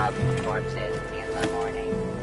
of corpses in the morning.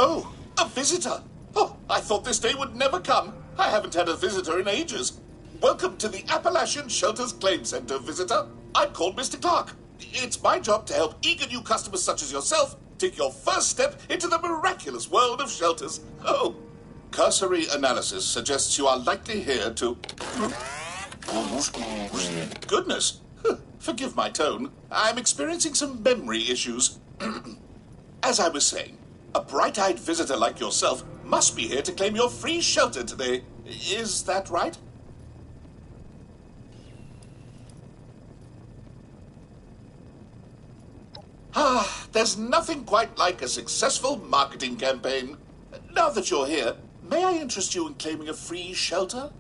Oh, a visitor. Oh, I thought this day would never come. I haven't had a visitor in ages. Welcome to the Appalachian Shelters Claim Center, visitor. I'm called Mr. Clark. It's my job to help eager new customers such as yourself take your first step into the miraculous world of shelters. Oh, cursory analysis suggests you are likely here to... Goodness. Forgive my tone. I'm experiencing some memory issues. As I was saying, a bright-eyed visitor like yourself must be here to claim your free shelter today. Is that right? There's nothing quite like a successful marketing campaign. Now that you're here, may I interest you in claiming a free shelter?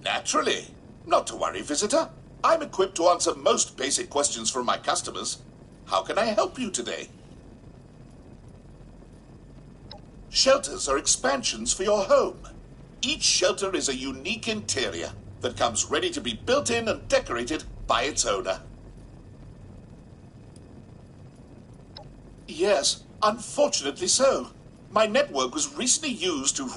Naturally. Not to worry, visitor. I'm equipped to answer most basic questions from my customers. How can I help you today? Shelters are expansions for your home. Each shelter is a unique interior that comes ready to be built in and decorated by its owner. Yes, unfortunately so. My network was recently used to...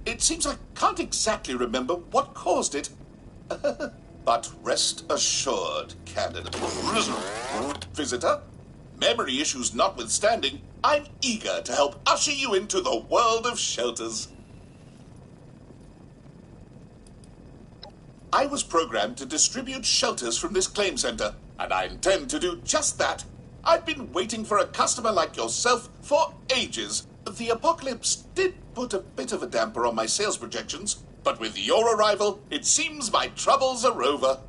It seems I can't exactly remember what caused it. But rest assured, candidate. Visitor, memory issues notwithstanding, I'm eager to help usher you into the world of shelters. I was programmed to distribute shelters from this claim center, and I intend to do just that. I've been waiting for a customer like yourself for ages. The apocalypse did put a bit of a damper on my sales projections, but with your arrival, it seems my troubles are over.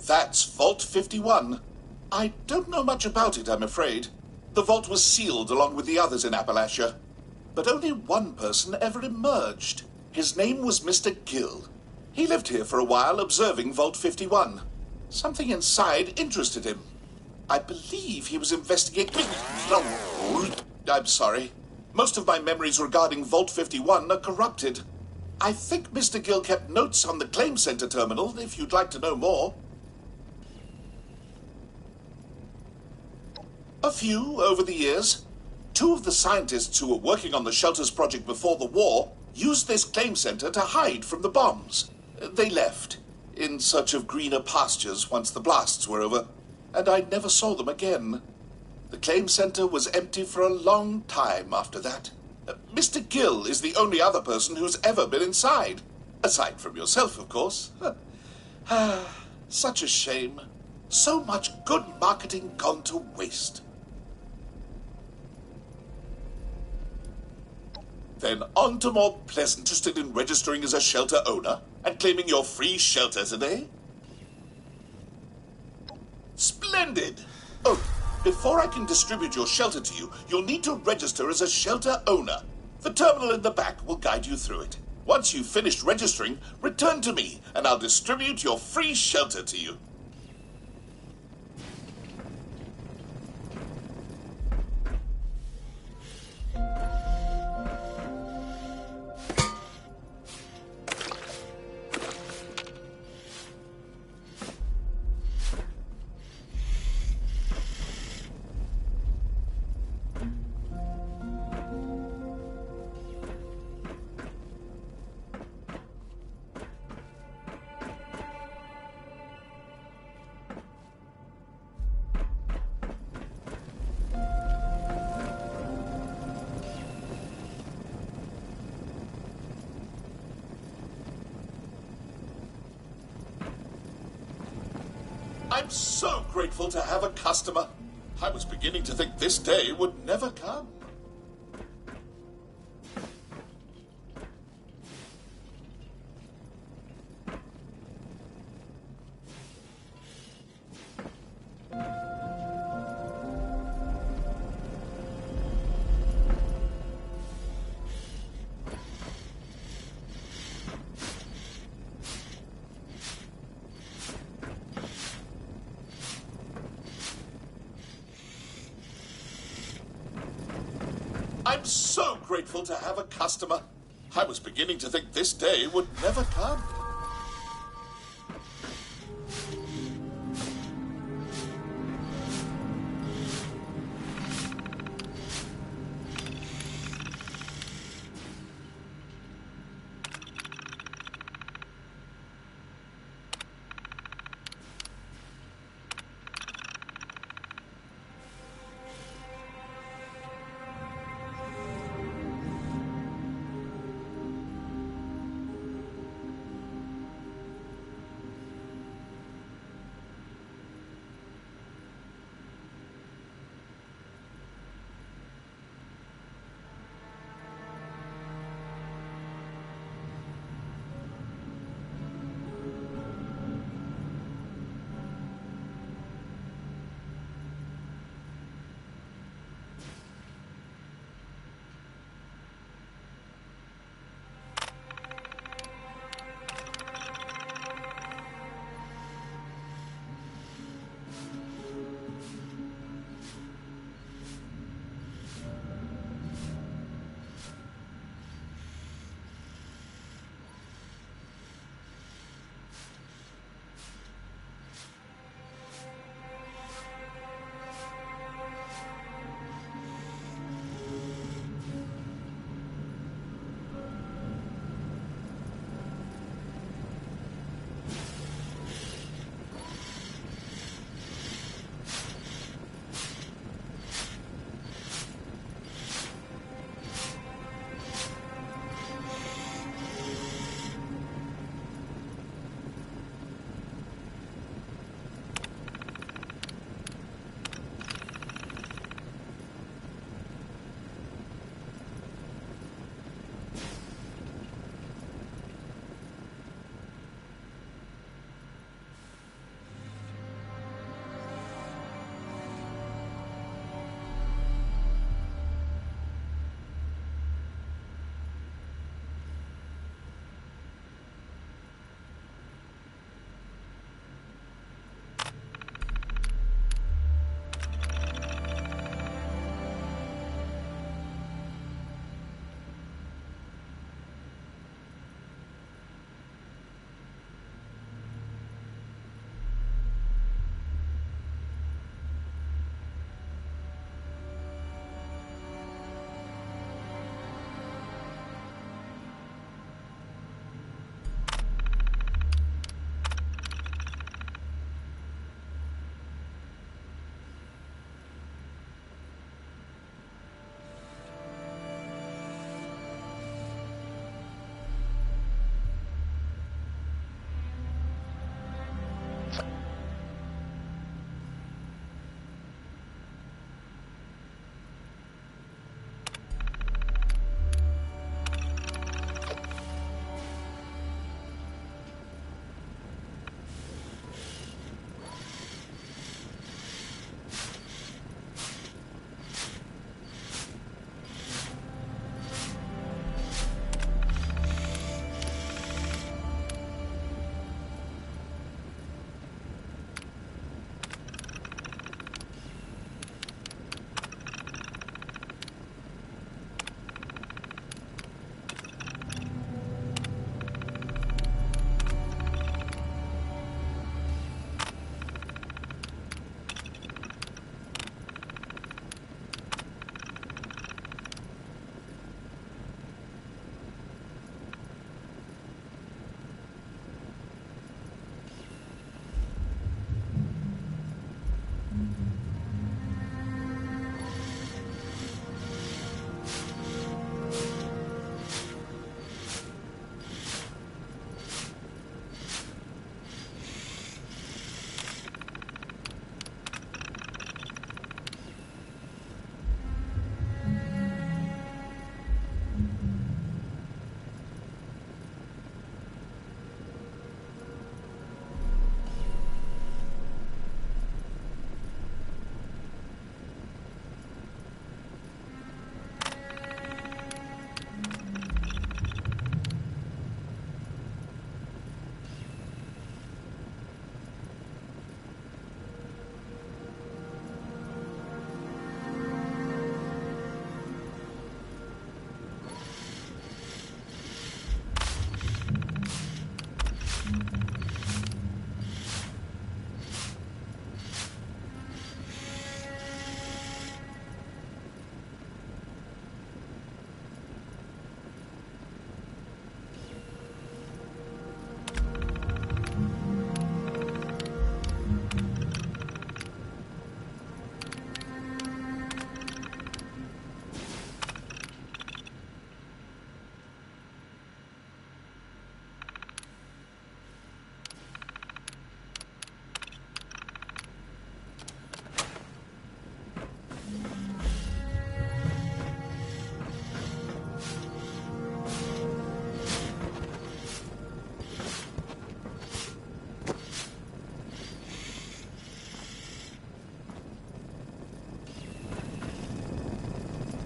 That's Vault 51. I don't know much about it, I'm afraid. The vault was sealed along with the others in Appalachia, but only one person ever emerged. His name was Mr. Gill. He lived here for a while, observing Vault 51. Something inside interested him. I believe he was investigating... I'm sorry. Most of my memories regarding Vault 51 are corrupted. I think Mr. Gill kept notes on the Claim Center terminal, if you'd like to know more. A few over the years. Two of the scientists who were working on the Shelters project before the war used this Claim Center to hide from the bombs. They left, in search of greener pastures once the blasts were over, and I never saw them again. The Claim Center was empty for a long time after that. Mr. Gill is the only other person who's ever been inside. Aside from yourself, of course. Such a shame. So much good marketing gone to waste. Then on to more pleasant. Interested in registering as a shelter owner and claiming your free shelter today? Splendid! Oh, before I can distribute your shelter to you, you'll need to register as a shelter owner. The terminal in the back will guide you through it. Once you've finished registering, return to me, and I'll distribute your free shelter to you. I'm so grateful to have a customer. I was beginning to think this day would never come. I'm so grateful to have a customer. I was beginning to think this day would never come.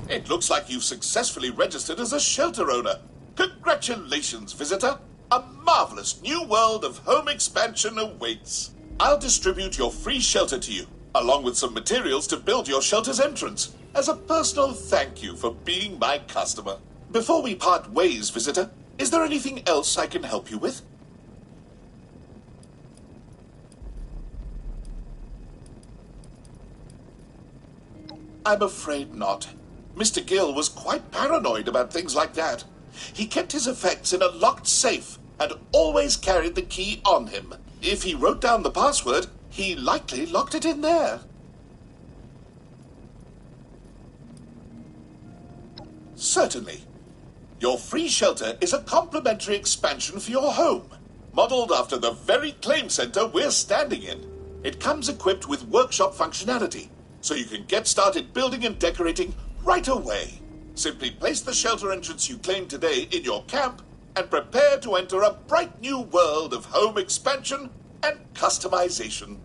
It looks like you've successfully registered as a shelter owner. Congratulations, visitor. A marvelous new world of home expansion awaits. I'll distribute your free shelter to you, along with some materials to build your shelter's entrance, as a personal thank you for being my customer. Before we part ways, visitor, is there anything else I can help you with? I'm afraid not. Mr. Gill was quite paranoid about things like that. He kept his effects in a locked safe and always carried the key on him. If he wrote down the password, he likely locked it in there. Certainly. Your free shelter is a complimentary expansion for your home, modeled after the very claim center we're standing in. It comes equipped with workshop functionality, so you can get started building and decorating right away. Simply place the shelter entrance you claim today in your camp and prepare to enter a bright new world of home expansion and customization.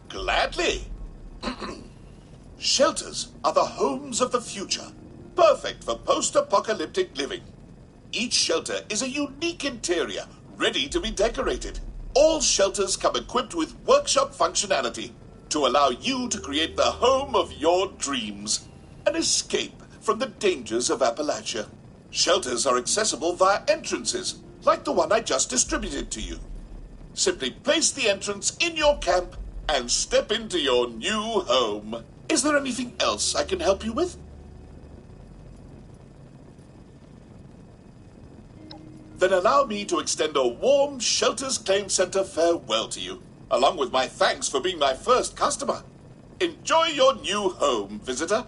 Gladly. Shelters are the homes of the future, perfect for post-apocalyptic living. Each shelter is a unique interior, ready to be decorated. All shelters come equipped with workshop functionality to allow you to create the home of your dreams, an escape from the dangers of Appalachia. Shelters are accessible via entrances, like the one I just distributed to you. Simply place the entrance in your camp and step into your new home. Is there anything else I can help you with? Then allow me to extend a warm Shelters Claim Center farewell to you, along with my thanks for being my first customer. Enjoy your new home, visitor.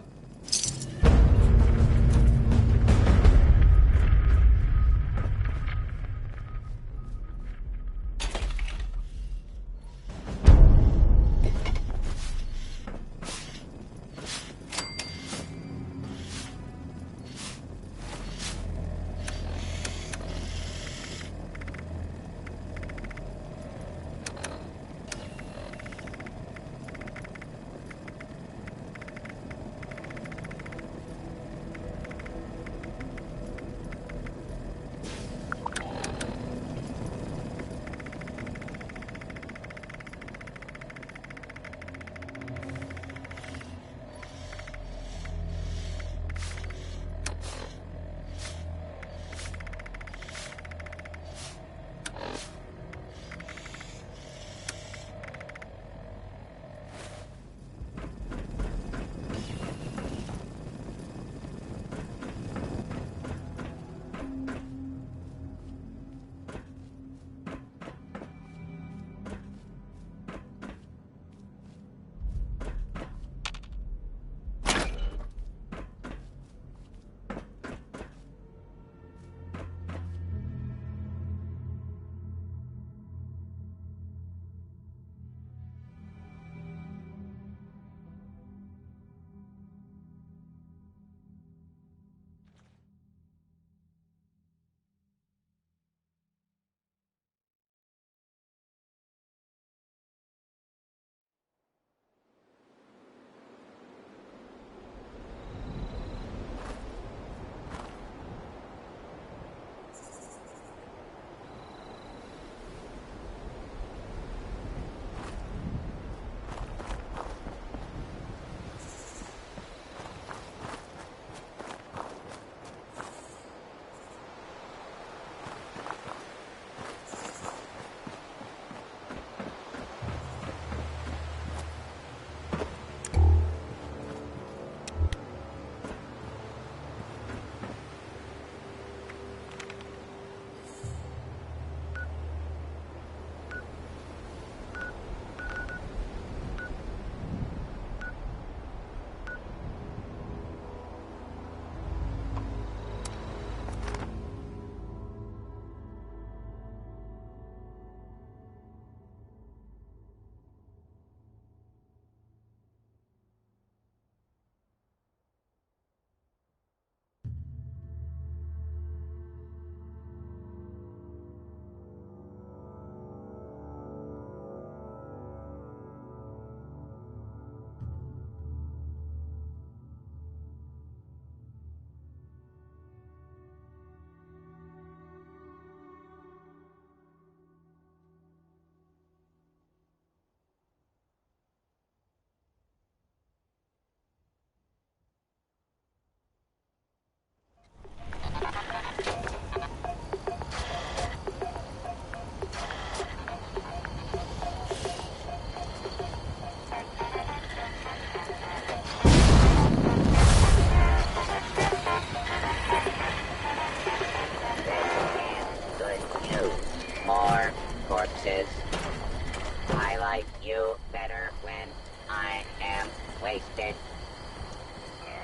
I like you better when I am wasted.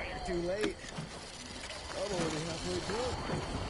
You're too late. I'm already halfway through.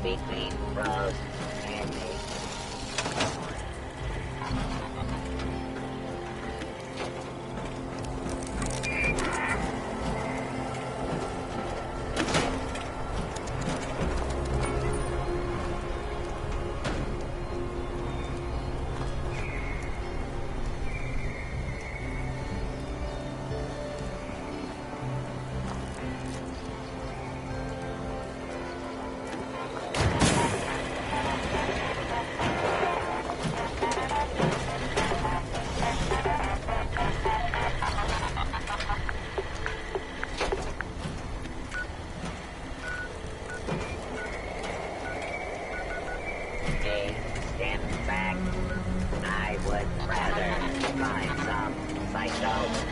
between Rose and me. A step back. I would rather find some myself.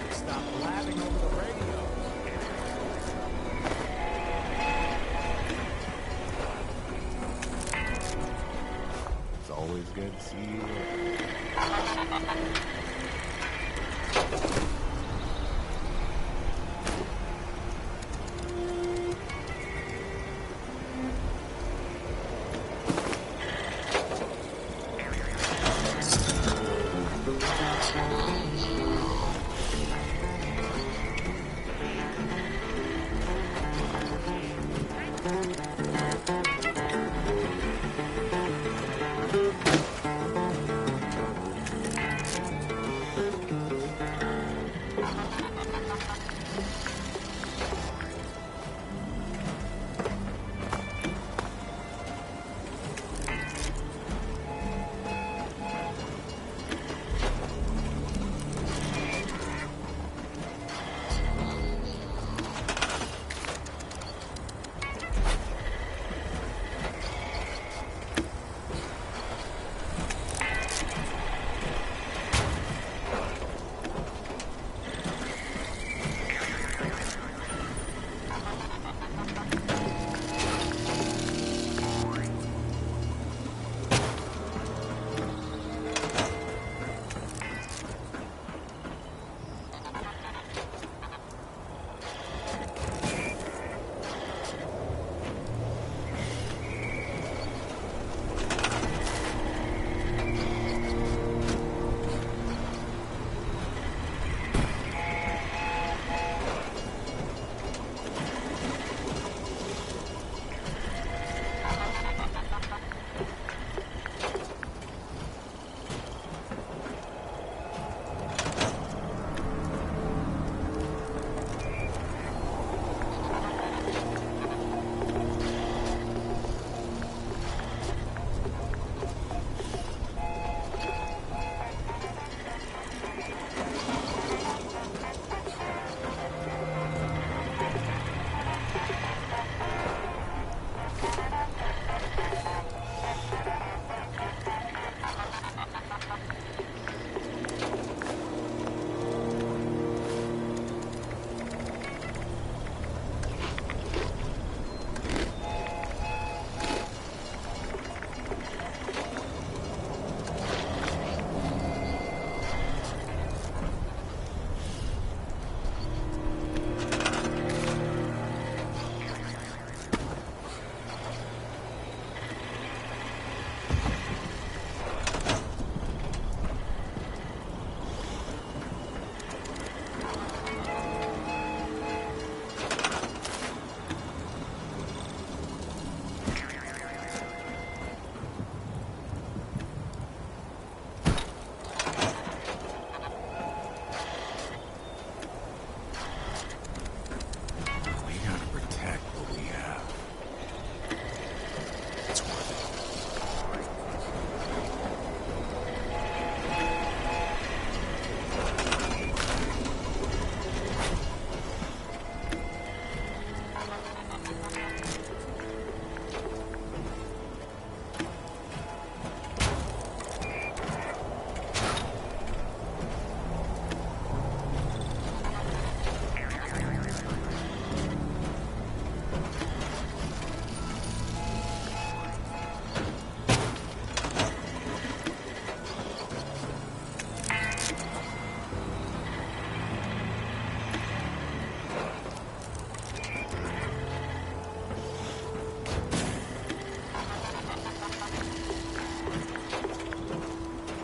Stop blabbing over the radio. It's always good to see you.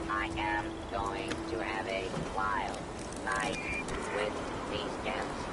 I am going to have a wild night with these gems.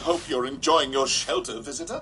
hope you're enjoying your shelter, visitor.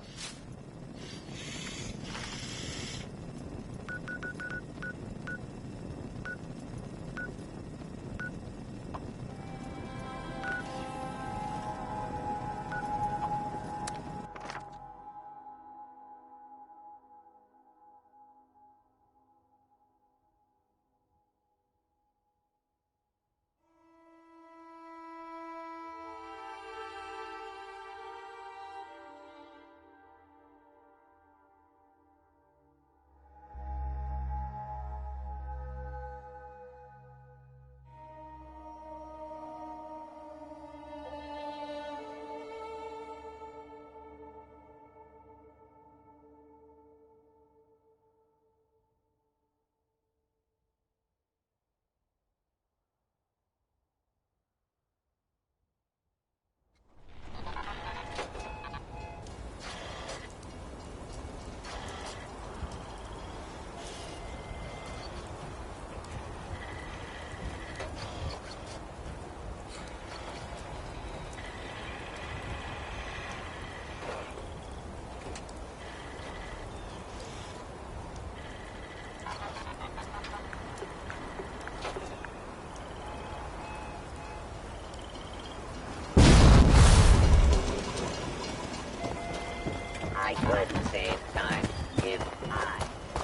I could save time if I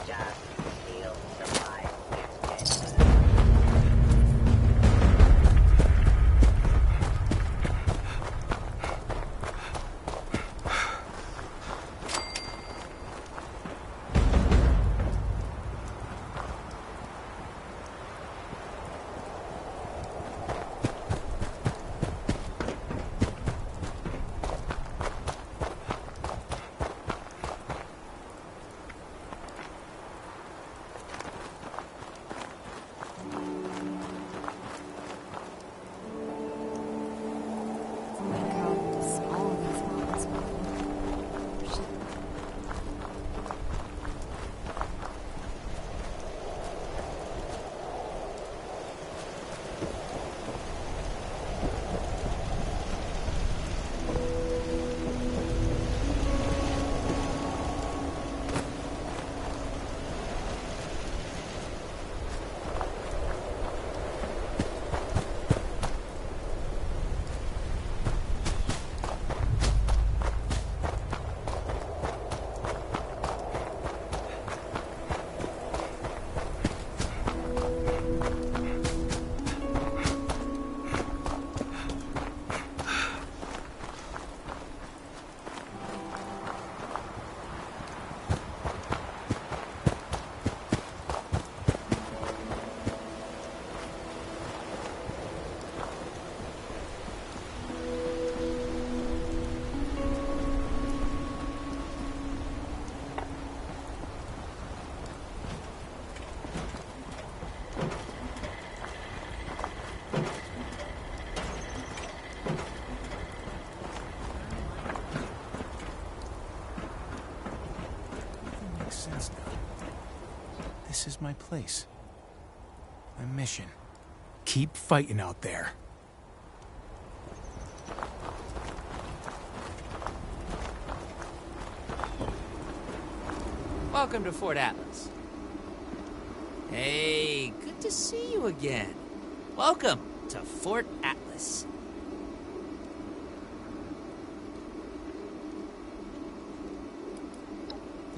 just steal supplies instead. This is my place. My mission. Keep fighting out there. Welcome to Fort Atlas. Hey, good to see you again. Welcome to Fort Atlas.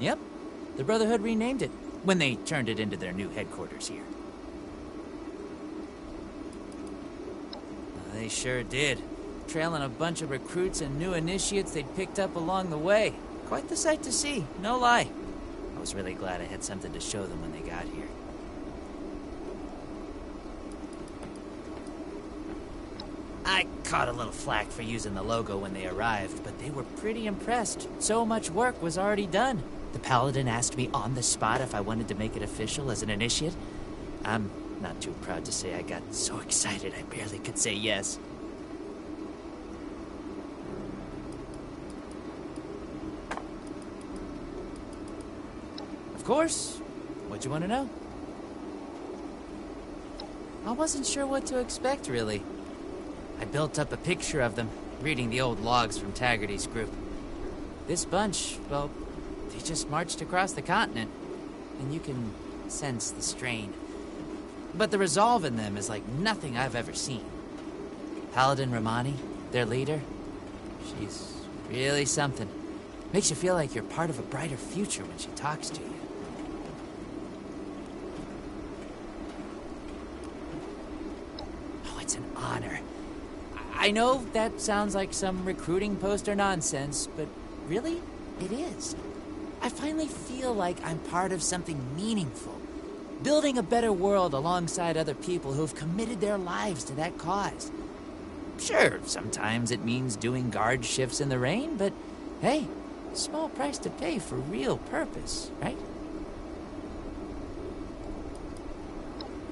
Yep, the Brotherhood renamed it when they turned it into their new headquarters here. They sure did. Trailing a bunch of recruits and new initiates they'd picked up along the way. Quite the sight to see, no lie. I was really glad I had something to show them when they got here. I caught a little flack for using the logo when they arrived, but they were pretty impressed. So much work was already done. The Paladin asked me on the spot if I wanted to make it official as an initiate. I'm not too proud to say I got so excited I barely could say yes. Of course. What'd you want to know? I wasn't sure what to expect, really. I built up a picture of them, reading the old logs from Taggarty's group. This bunch, well, they just marched across the continent, and you can sense the strain. But the resolve in them is like nothing I've ever seen. Paladin Romani, their leader, she's really something. Makes you feel like you're part of a brighter future when she talks to you. Oh, it's an honor. I know that sounds like some recruiting poster nonsense, but really, it is. I finally feel like I'm part of something meaningful. Building a better world alongside other people who've committed their lives to that cause. Sure, sometimes it means doing guard shifts in the rain, but hey, small price to pay for real purpose, right?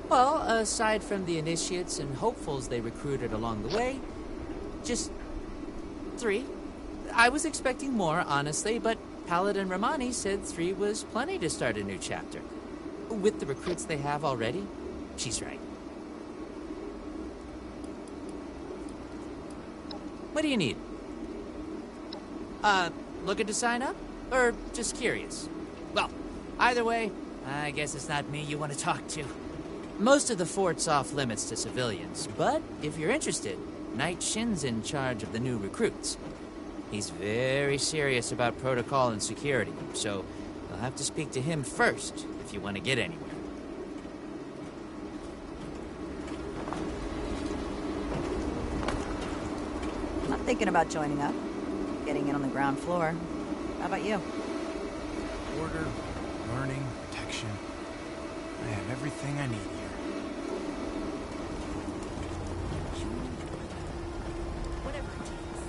Well, aside from the initiates and hopefuls they recruited along the way, just 3. I was expecting more, honestly, but Paladin Romani said 3 was plenty to start a new chapter. With the recruits they have already, she's right. What do you need? Looking to sign up? Or just curious? Well, either way, I guess it's not me you want to talk to. Most of the fort's off limits to civilians, but if you're interested, Knight Shin's in charge of the new recruits. He's very serious about protocol and security, so you'll have to speak to him first if you want to get anywhere. I'm thinking about joining up. Getting in on the ground floor. How about you? Order, learning, protection. I have everything I need here. Whatever it takes.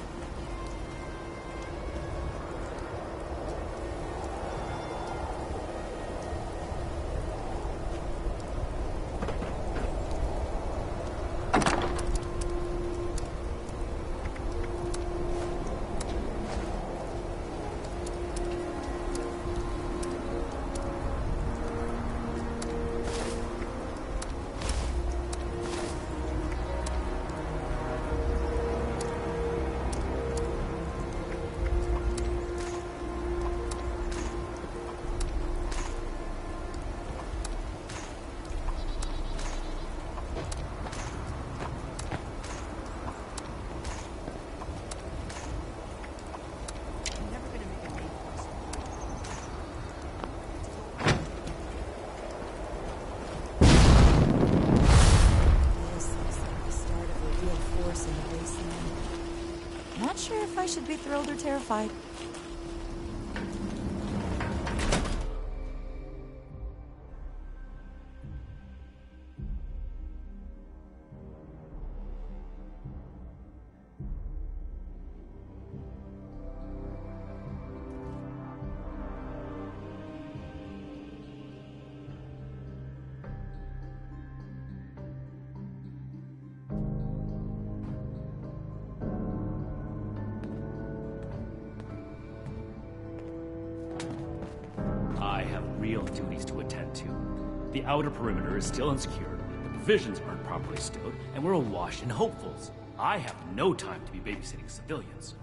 Not sure if I should be thrilled or terrified. I have real duties to attend to. The outer perimeter is still unsecured, the provisions aren't properly stowed, and we're awash in hopefuls. I have no time to be babysitting civilians.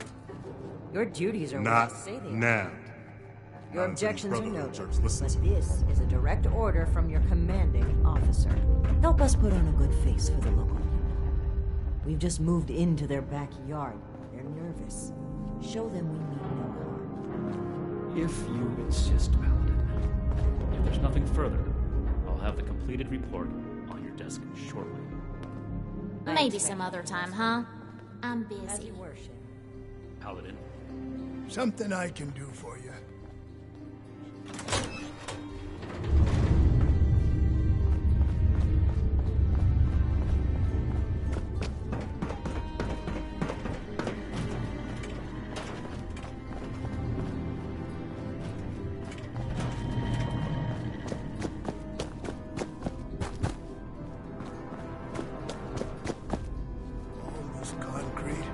Your duties are what I Not say they are. now. Your Not until objections are Brotherhood noted, starts but listening. this is a direct order from your commanding officer. Help us put on a good face for the local people. We've just moved into their backyard. They're nervous. Show them we mean no harm. If you insist, Paladin. If there's nothing further, I'll have the completed report on your desk shortly. Maybe some other time, huh? I'm As busy. you worship. Paladin. Something I can do for you. All this concrete,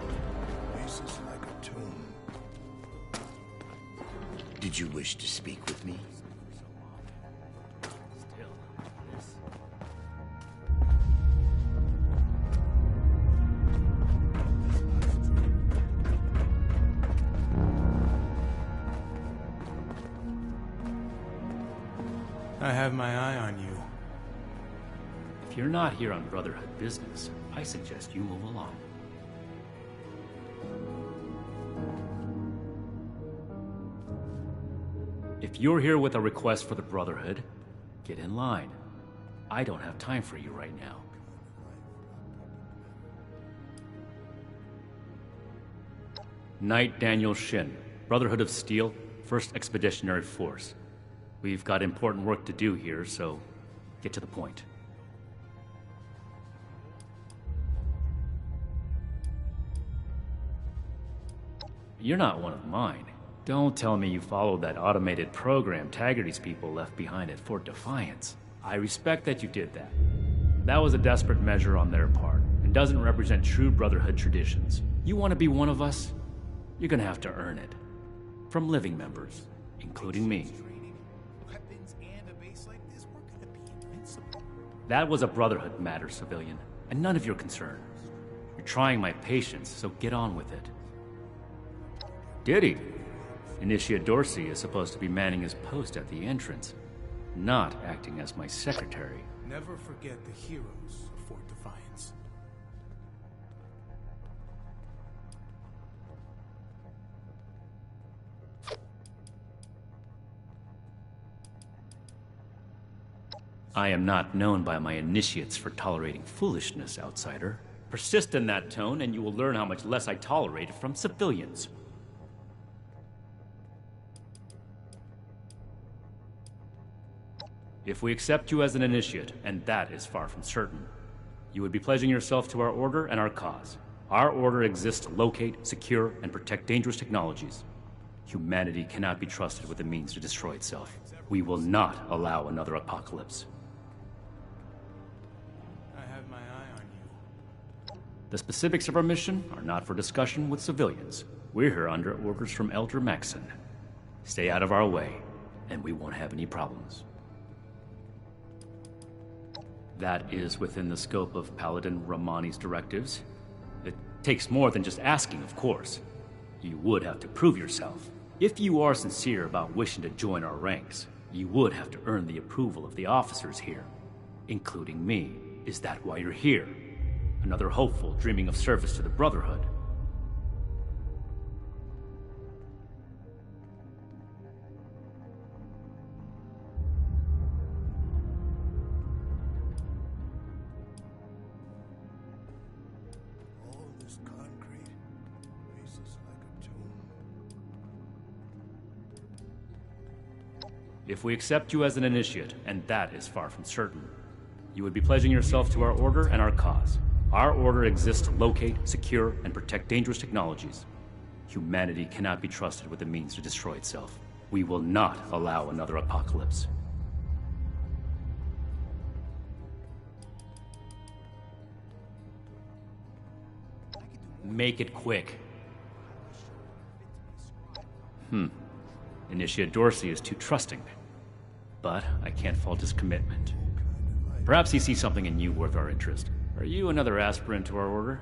faces like a tomb. Did you wish to speak with me? Still, this. have my eye on you. If you're not here on Brotherhood business, I suggest you move along. If you're here with a request for the Brotherhood, get in line. I don't have time for you right now. Knight Daniel Shin, Brotherhood of Steel, 1st Expeditionary Force. We've got important work to do here, so get to the point. You're not one of mine. Don't tell me you followed that automated program Taggarty's people left behind at Fort Defiance. I respect that you did that. That was a desperate measure on their part, and doesn't represent true Brotherhood traditions. You want to be one of us? You're gonna have to earn it. From living members, including me. That was a Brotherhood matter, civilian, and none of your concern. You're trying my patience, so get on with it. Did he? Initiate Dorsey is supposed to be manning his post at the entrance, not acting as my secretary. Never forget the heroes of Fort Defiance. I am not known by my initiates for tolerating foolishness, outsider. Persist in that tone, and you will learn how much less I tolerate it from civilians. If we accept you as an initiate, and that is far from certain, you would be pledging yourself to our order and our cause. Our order exists to locate, secure, and protect dangerous technologies. Humanity cannot be trusted with the means to destroy itself. We will not allow another apocalypse. I have my eye on you. The specifics of our mission are not for discussion with civilians. We're here under orders from Elder Maxson. Stay out of our way, and we won't have any problems. That is within the scope of Paladin Romani's directives. It takes more than just asking, of course. You would have to prove yourself. If you are sincere about wishing to join our ranks, you would have to earn the approval of the officers here, including me. Is that why you're here? Another hopeful dreaming of service to the Brotherhood? All this concrete faces like a tomb. If we accept you as an initiate, and that is far from certain, you would be pledging yourself to our order and our cause. Our order exists to locate, secure, and protect dangerous technologies. Humanity cannot be trusted with the means to destroy itself. We will not allow another apocalypse. Make it quick. Initiate Dorsey is too trusting. But I can't fault his commitment. Perhaps he sees something in you worth our interest. Are you another aspirant to our order?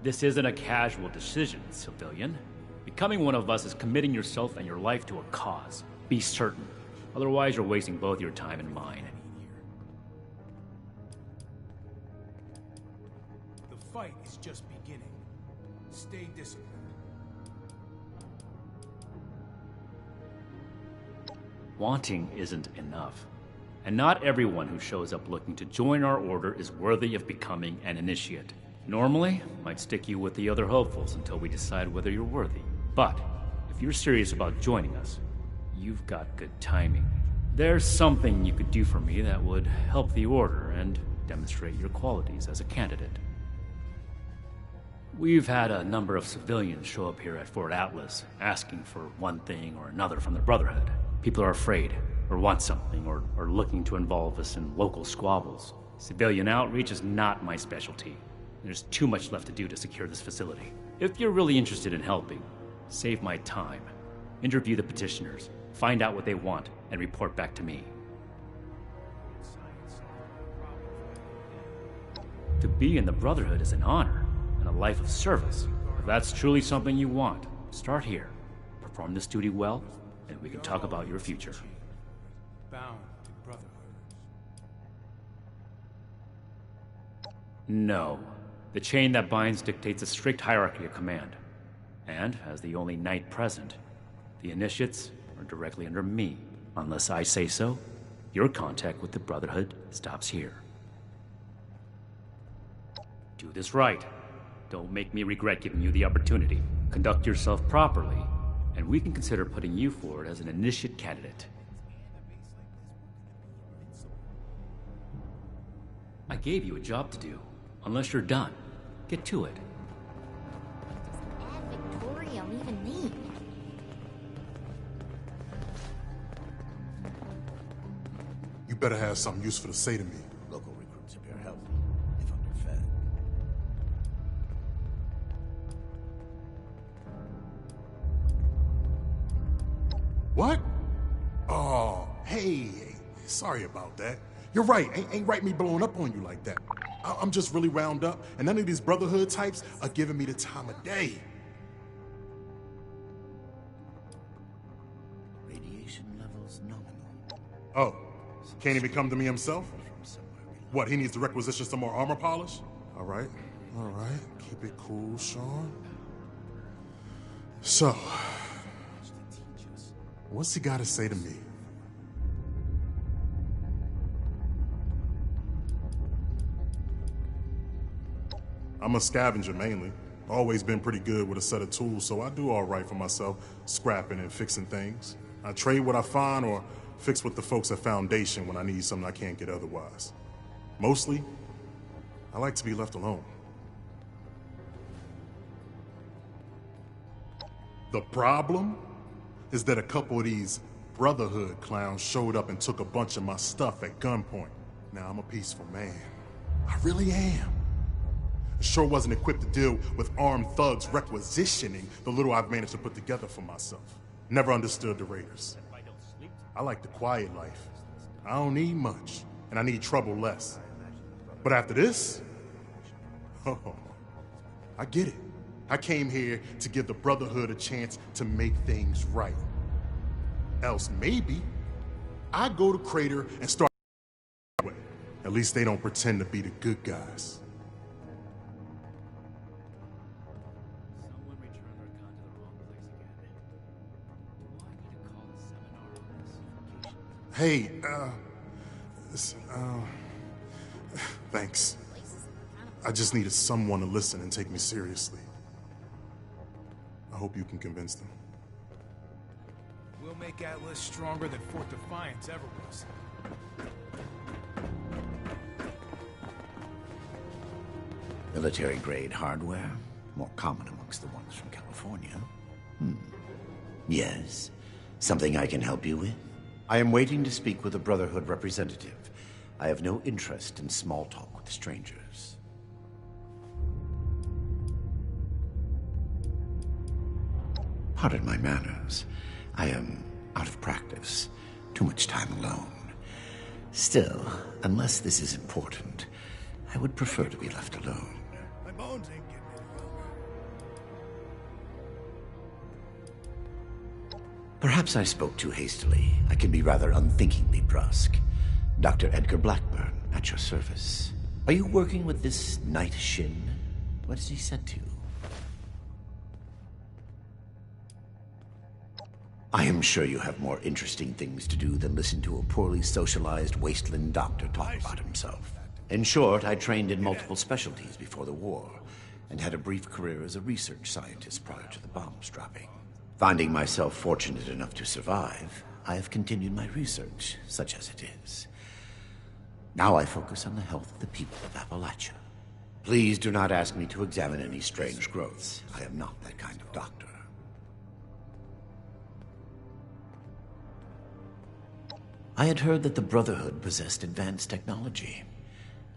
This isn't a casual decision, civilian. Becoming one of us is committing yourself and your life to a cause. Be certain. Otherwise, you're wasting both your time and mine. The fight is just beginning. Stay disciplined. Wanting isn't enough. And not everyone who shows up looking to join our order is worthy of becoming an initiate. Normally, I'd stick you with the other hopefuls until we decide whether you're worthy. But if you're serious about joining us, you've got good timing. There's something you could do for me that would help the order and demonstrate your qualities as a candidate. We've had a number of civilians show up here at Fort Atlas, asking for one thing or another from the Brotherhood. People are afraid, or want something, or are looking to involve us in local squabbles. Civilian outreach is not my specialty. There's too much left to do to secure this facility. If you're really interested in helping, save my time. Interview the petitioners, find out what they want, and report back to me. To be in the Brotherhood is an honor and a life of service. If that's truly something you want, start here. Perform this duty well, and we can talk about your future. Bound to brotherhood. No. The chain that binds dictates a strict hierarchy of command. And, as the only knight present, the initiates are directly under me. Unless I say so, your contact with the Brotherhood stops here. Do this right. Don't make me regret giving you the opportunity. Conduct yourself properly, and we can consider putting you forward as an initiate candidate. I gave you a job to do. Unless you're done, get to it. Ad Victorium even mean? You better have something useful to say to me. Local recruits appear healthy, if underfed. What? Oh, hey, sorry about that. You're right, ain't right me blowing up on you like that. I'm just really wound up, and none of these Brotherhood types are giving me the time of day. Radiation levels nominal. Oh, can't even come to me himself? What, he needs to requisition some more armor polish? All right, keep it cool, Sean. So, what's he gotta say to me? I'm a scavenger mainly. Always been pretty good with a set of tools, so I do all right for myself, scrapping and fixing things. I trade what I find or fix with the folks at Foundation when I need something I can't get otherwise. Mostly, I like to be left alone. The problem is that a couple of these Brotherhood clowns showed up and took a bunch of my stuff at gunpoint. Now, I'm a peaceful man. I really am. I sure wasn't equipped to deal with armed thugs requisitioning the little I've managed to put together for myself. Never understood the Raiders. I like the quiet life. I don't need much, and I need trouble less. But after this, oh, I get it. I came here to give the Brotherhood a chance to make things right. Else maybe I go to Crater and start way. At least they don't pretend to be the good guys. Someone returned their gun to the wrong place again. Do I need to call a seminar on this? Hey, thanks. I just needed someone to listen and take me seriously. I hope you can convince them. We'll make Atlas stronger than Fort Defiance ever was. Military-grade hardware, more common amongst the ones from California. Yes? Something I can help you with? I am waiting to speak with a Brotherhood representative. I have no interest in small talk with strangers. Pardon my manners. I am out of practice. Too much time alone. Still, unless this is important, I would prefer to be left alone. My bones ain't getting any younger. Perhaps I spoke too hastily. I can be rather unthinkingly brusque. Dr. Edgar Blackburn, at your service. Are you working with this Knight Shin? What has he said to you? I am sure you have more interesting things to do than listen to a poorly socialized wasteland doctor talk about himself. In short, I trained in multiple specialties before the war, and had a brief career as a research scientist prior to the bombs dropping. Finding myself fortunate enough to survive, I have continued my research, such as it is. Now I focus on the health of the people of Appalachia. Please do not ask me to examine any strange growths. I am not that kind of doctor. I had heard that the Brotherhood possessed advanced technology.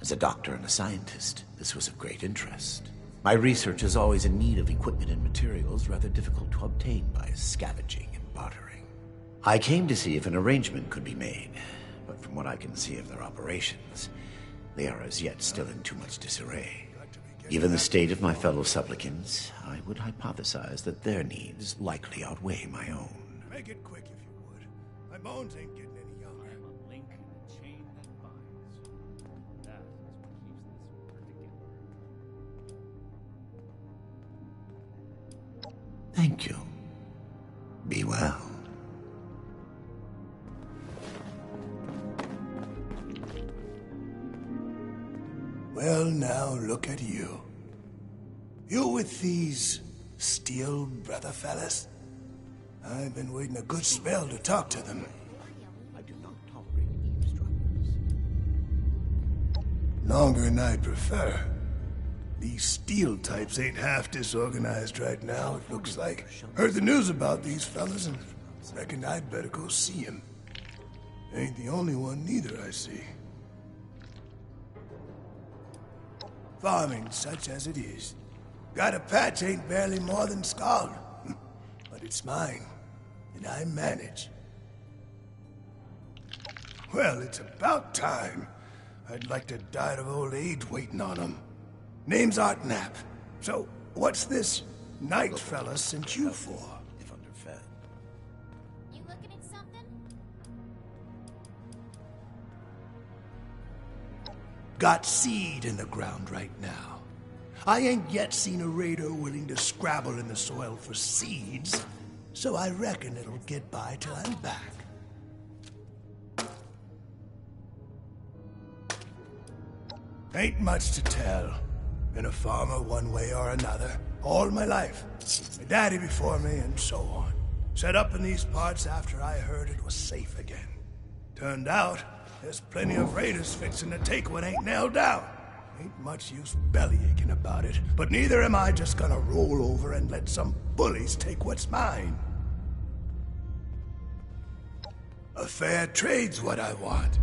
As a doctor and a scientist, this was of great interest. My research is always in need of equipment and materials rather difficult to obtain by scavenging and bartering. I came to see if an arrangement could be made, but from what I can see of their operations, They are as yet still in too much disarray. Given the state of my fellow supplicants, I would hypothesize that their needs likely outweigh my own. Make it quick if you would. My bones ain't getting any younger. I'm a link in the chain that binds. That is what keeps this order together. Thank you. Be well. Well, now look at you. You with these Steel brother fellas? I've been waiting a good spell to talk to them. I do not tolerate eavesdroppers. Longer than I'd prefer. These Steel types ain't half disorganized right now, it looks like. Heard the news about these fellas and reckon I'd better go see him. Ain't the only one neither, I see. Farming such as it is. Got a patch ain't barely more than scald. But it's mine, and I manage. Well, it's about time. I'd like to die of old age waiting on him. Name's Art Knapp. So, what's this night fella sent you for? If underfed. You looking at something? Got seed in the ground right now. I ain't yet seen a raider willing to scrabble in the soil for seeds, so I reckon it'll get by till I'm back. Ain't much to tell. Been a farmer one way or another, all my life. My daddy before me, and so on. Set up in these parts after I heard it was safe again. Turned out, there's plenty of raiders fixing to take what ain't nailed down. Ain't much use bellyaching about it, but neither am I just gonna roll over and let some bullies take what's mine. A fair trade's what I want.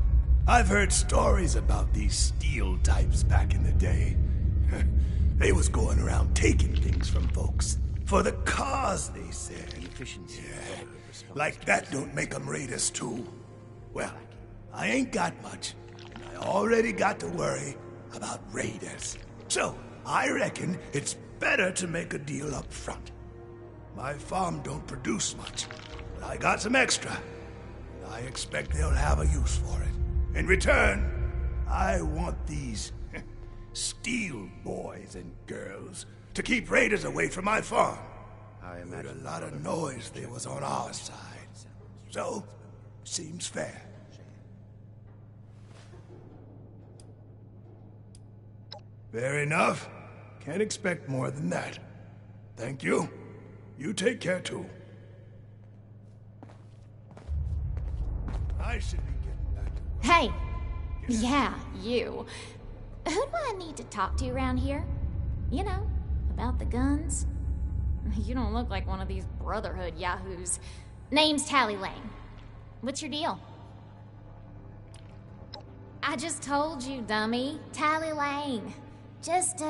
I've heard stories about these Steel types back in the day. They was going around taking things from folks. For the cause, they said. The efficiency. Yeah. Like that don't make them raiders too. Well, I ain't got much, and I already got to worry about raiders. So, I reckon it's better to make a deal up front. My farm don't produce much, but I got some extra. And I expect they'll have a use for it. In return, I want these Steel boys and girls to keep raiders away from my farm. I heard a lot of noise they was on our side. So, seems fair. Fair enough. Can't expect more than that. Thank you. You take care too. I should be getting back to work. Hey! Yeah, you. Who do I need to talk to around here? You know, about the guns? You don't look like one of these Brotherhood yahoos. Name's Tally Lane. What's your deal? I just told you, dummy. Tally Lane. Just,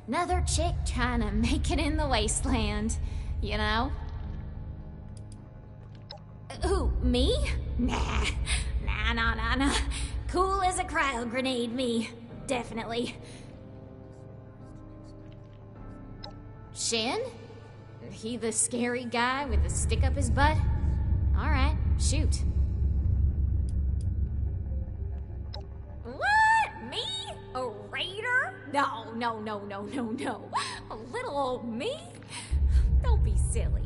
another chick trying to make it in the wasteland, you know? Who, me? Nah. Nah. Cool as a cryo grenade, me. Definitely. Shin? He the scary guy with the stick up his butt? Alright, shoot. What? Me? A raider? No. A little old me? Don't be silly.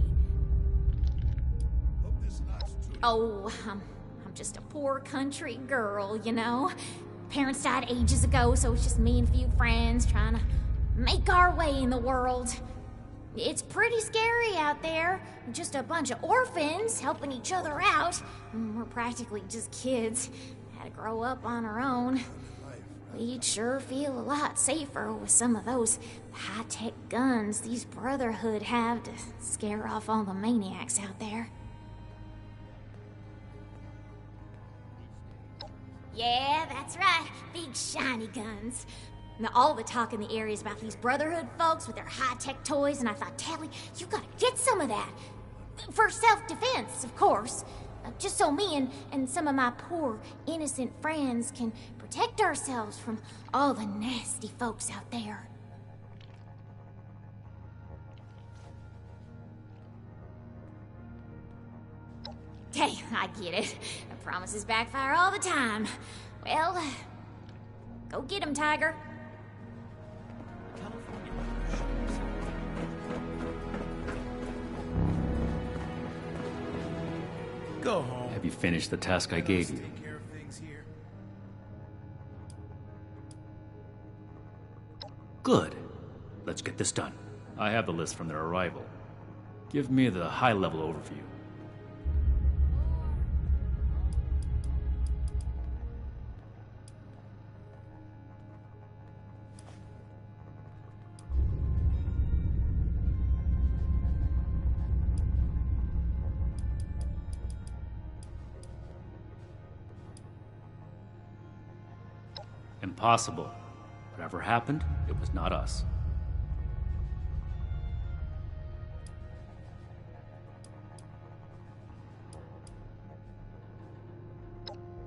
Oh, I'm just a poor country girl, you know? Parents died ages ago, so it's just me and a few friends trying to make our way in the world. It's pretty scary out there. Just a bunch of orphans helping each other out. We're practically just kids. Had to grow up on our own. We'd sure feel a lot safer with some of those high-tech guns these Brotherhood have to scare off all the maniacs out there. Yeah, that's right. Big shiny guns. Now, all the talk in the area is about these Brotherhood folks with their high-tech toys, and I thought, Tally, you gotta get some of that. For self-defense, of course. Just so me and some of my poor, innocent friends can protect ourselves from all the nasty folks out there. Hey, I get it. The promises backfire all the time. Well, go get him, Tiger. Go home. Have you finished the task I gave you? Take care of things here. Good. Let's get this done. I have the list from their arrival. Give me the high-level overview. Impossible. Whatever happened, it was not us.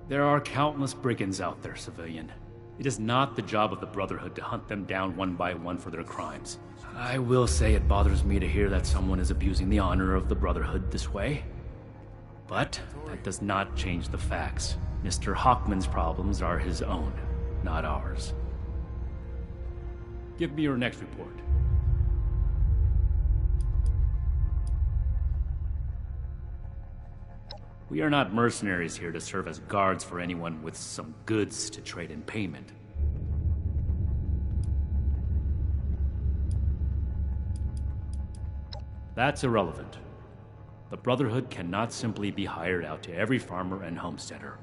There are countless brigands out there, civilian. It is not the job of the Brotherhood to hunt them down one by one for their crimes. I will say it bothers me to hear that someone is abusing the honor of the Brotherhood this way. But that does not change the facts. Mr. Hockman's problems are his own, not ours. Give me your next report. We are not mercenaries here to serve as guards for anyone with some goods to trade in payment. That's irrelevant. The Brotherhood cannot simply be hired out to every farmer and homesteader.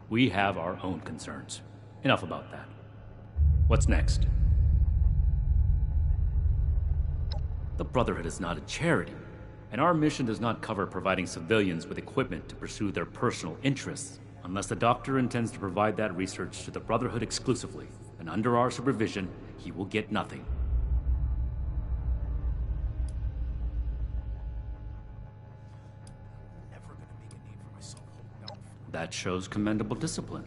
We have our own concerns. Enough about that. What's next? The Brotherhood is not a charity, and our mission does not cover providing civilians with equipment to pursue their personal interests. Unless the doctor intends to provide that research to the Brotherhood exclusively, and under our supervision, he will get nothing. That shows commendable discipline.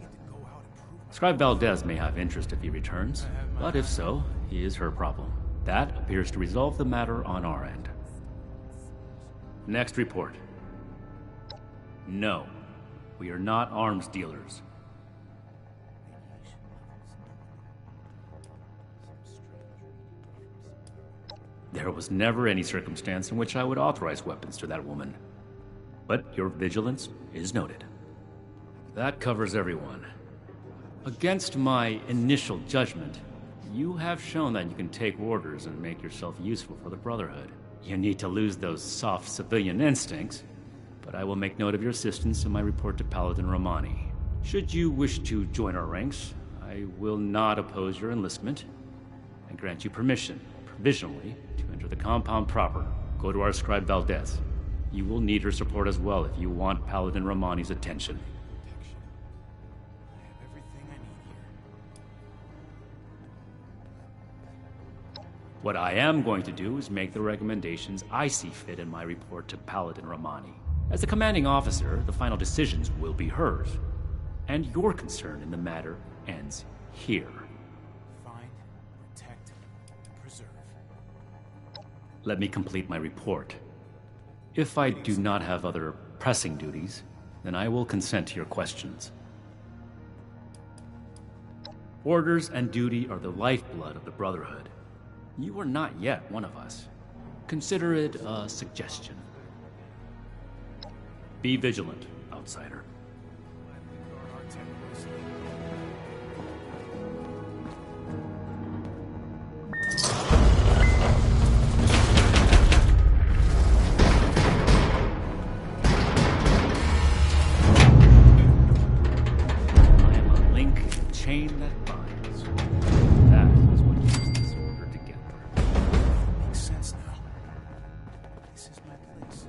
Scribe Valdez may have interest if he returns, but if so, he is her problem. That appears to resolve the matter on our end. Next report. No, we are not arms dealers. There was never any circumstance in which I would authorize weapons to that woman. But your vigilance is noted. That covers everyone. Against my initial judgment, you have shown that you can take orders and make yourself useful for the Brotherhood. You need to lose those soft civilian instincts, but I will make note of your assistance in my report to Paladin Romani. Should you wish to join our ranks, I will not oppose your enlistment and grant you permission, provisionally, to enter the compound proper. Go to our Scribe Valdez. You will need her support as well if you want Paladin Romani's attention. What I am going to do is make the recommendations I see fit in my report to Paladin Romani. As the commanding officer, the final decisions will be hers. And your concern in the matter ends here. Find, protect, and preserve. Let me complete my report. If I do not have other pressing duties, then I will consent to your questions. Orders and duty are the lifeblood of the Brotherhood. You are not yet one of us. Consider it a suggestion. Be vigilant, outsider. I am a link in the chain that binds. That is what keeps this order together. Makes sense now. This is my place.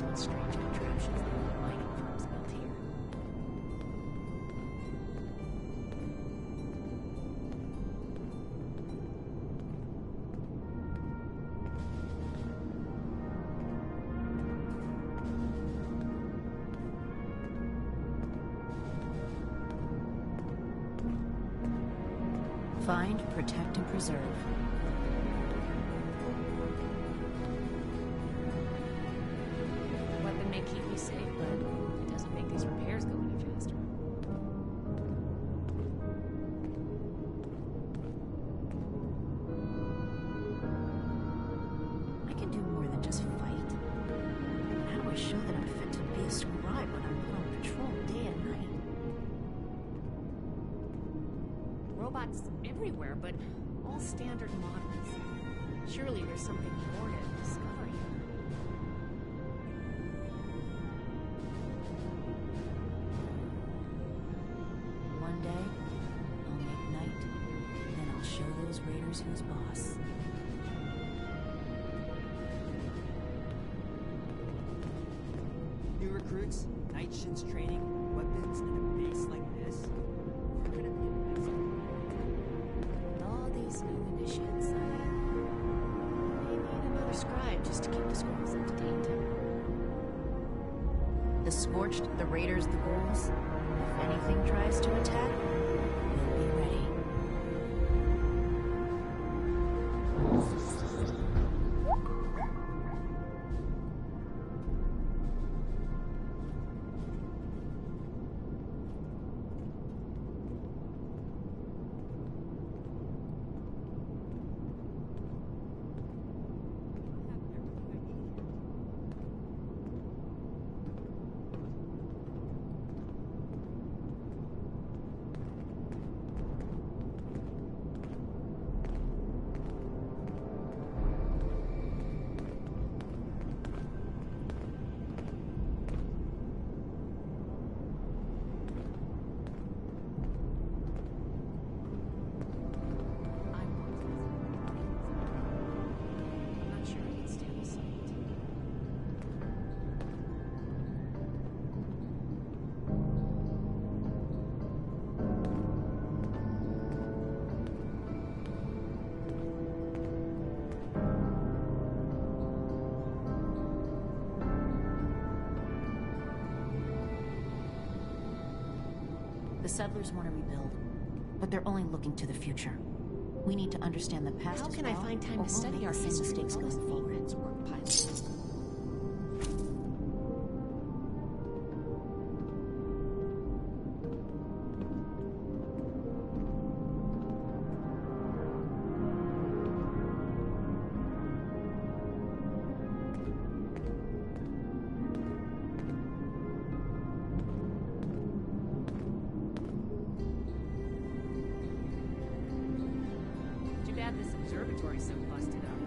knows what strange contraptions the mining firms built here. Find, protect, and preserve. Weapon may keep me safe, but it doesn't make these repairs go any faster. I can do more than just fight. How do I show that I'm fit to be a scribe when I'm on patrol day and night? Robots everywhere, but all standard models. Surely there's something more to discover here. One day, I'll make night, then I'll show those raiders who's boss. New recruits, night shifts training, weapons, and a base like this. We're gonna be amazing. All these new initiates, they need another scribe just to keep the squirrels up to date. The Scorched, the Raiders, the Ghouls. If anything tries to attack, we'll be ready. The settlers want to rebuild, but they're only looking to the future. We need to understand the past. How as can I well, find time or to we'll study make our the same history mistakes with all going forward? this work pilots? Too bad this observatory's so busted up.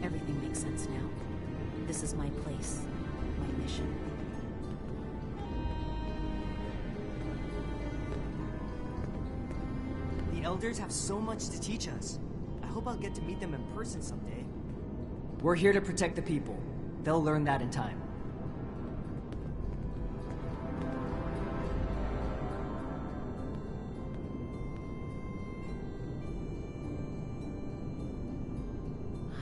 Everything makes sense now. This is my place, my mission. The elders have so much to teach us. I hope I'll get to meet them in person someday. We're here to protect the people. They'll learn that in time.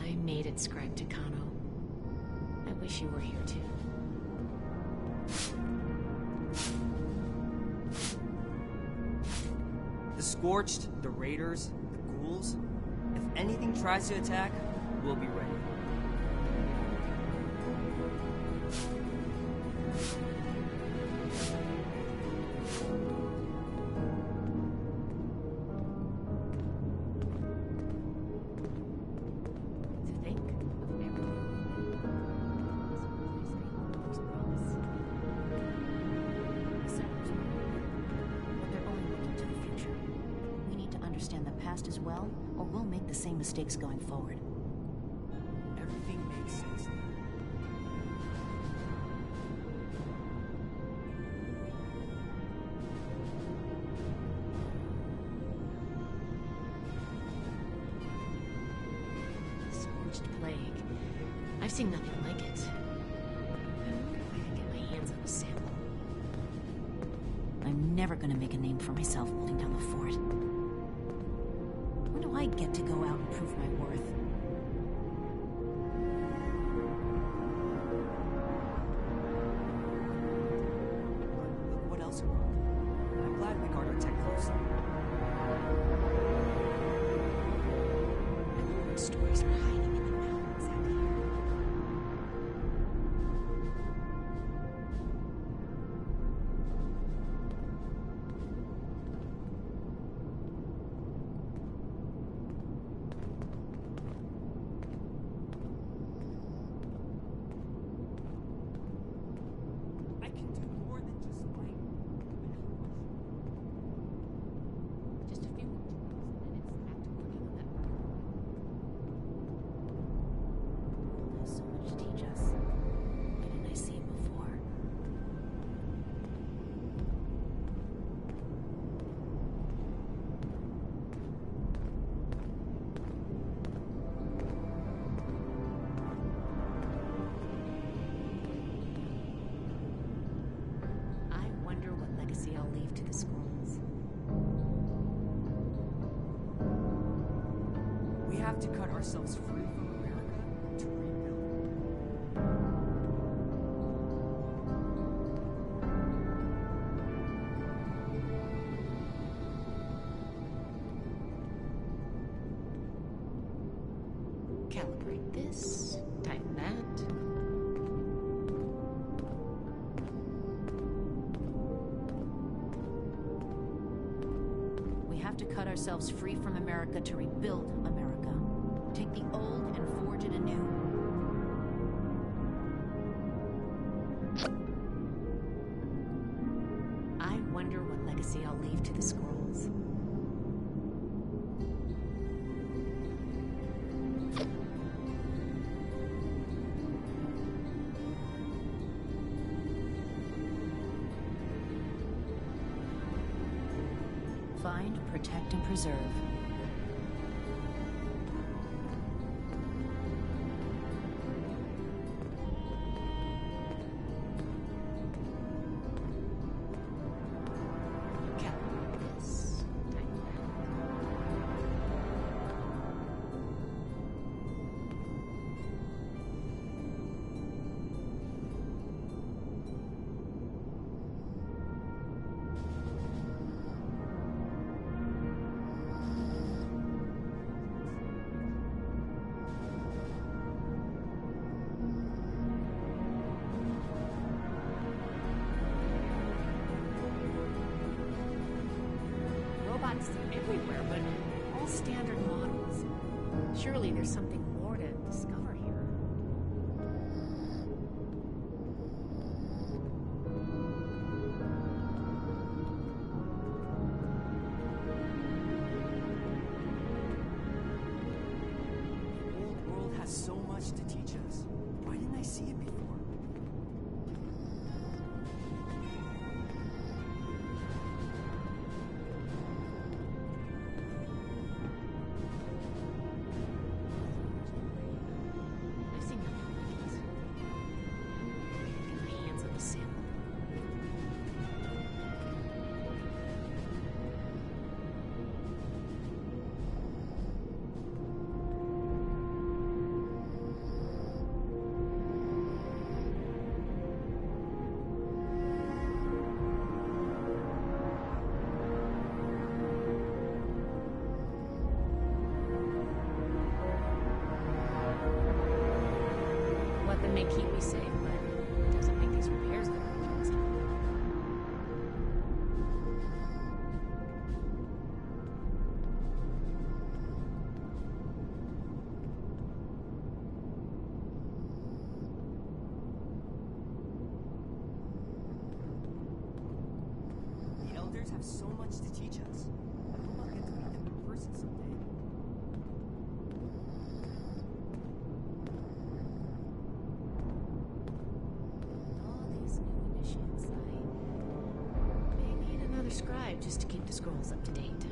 I made it, Scribe Takano. I wish you were here too. The Scorched, the Raiders, the Ghouls. If anything tries to attack, we'll be ready. To think of everything this promise. The settlers want to rebuild, but they're only looking to the future. We need to understand the past as well, or we'll make the same mistakes going forward. Everything makes sense now. Scorched plague. I've I've seen nothing like it. I wonder if I can get my hands on a sample. I'm never gonna make a name for myself holding down the fort. When do I get to go out and prove my worth? Look what else around. I'm glad we guard our tech closely. I wonder what stories are hiding in the mountains out here. I can do more than just fight. Just a few more minutes back to working on that. The world has so much to teach us. Why didn't I see it before? I wonder what legacy I'll leave to the scrolls. We have to cut ourselves free from America to rebuild. Calibrate this, tighten that. We have to cut ourselves free from America to rebuild America. Take the old and forge it anew. I wonder what legacy I'll leave to the scrolls. Find, protect, and preserve. Calibrate this, tighten that. Robots everywhere, but all standard models. Surely there's something more to discover here. The old world has so much to teach us. Why didn't I see it before? I've seen nothing like it. Get my hands on a sample. Weapon may keep me safe, but it doesn't make these repairs go faster. The elders have so much to teach us. I hope I'll get to meet them in person someday. All these new initiates, I may need another scribe just to keep the scrolls up to date.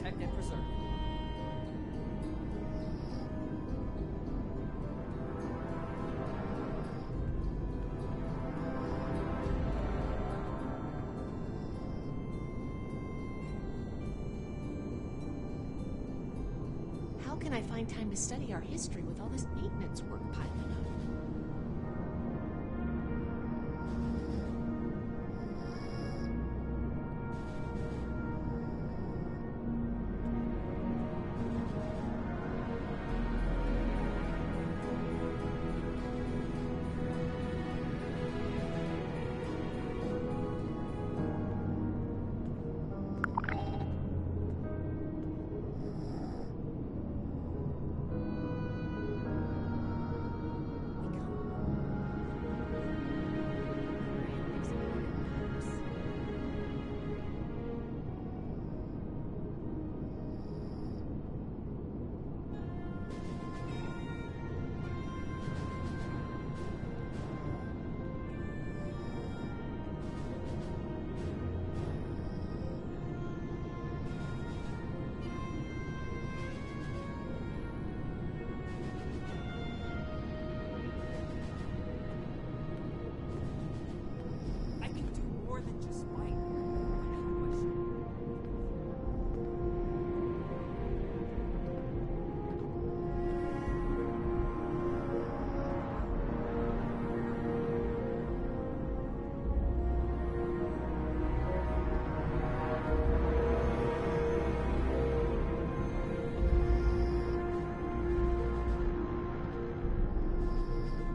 protect and preserve. How can I find time to study our history with all this maintenance work piling up?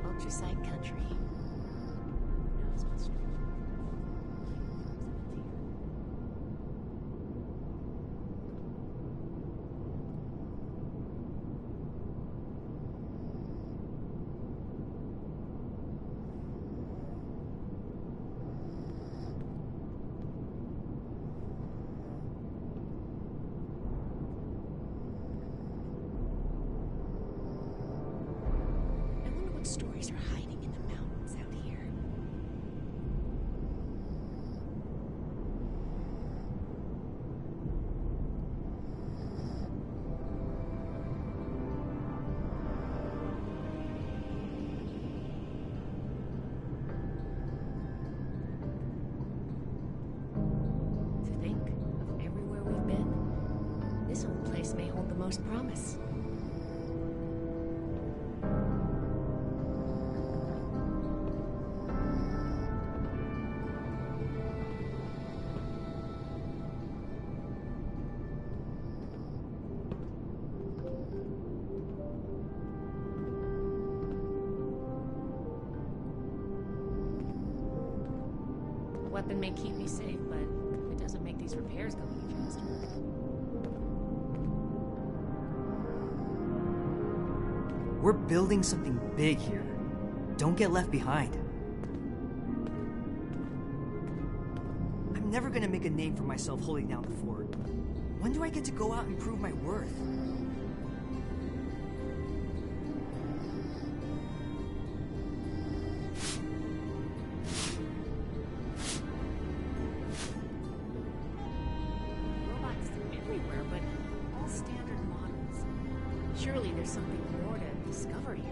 Countryside country. Who knows what's true? Stories are hiding in the mountains out here. To think of everywhere we've been, this old place may hold the most promise. Weapon may keep me safe, but it doesn't make these repairs go any faster. We're building something big here. Don't get left behind. I'm never gonna make a name for myself holding down the fort. When do I get to go out and prove my worth? Surely there's something more to discover here.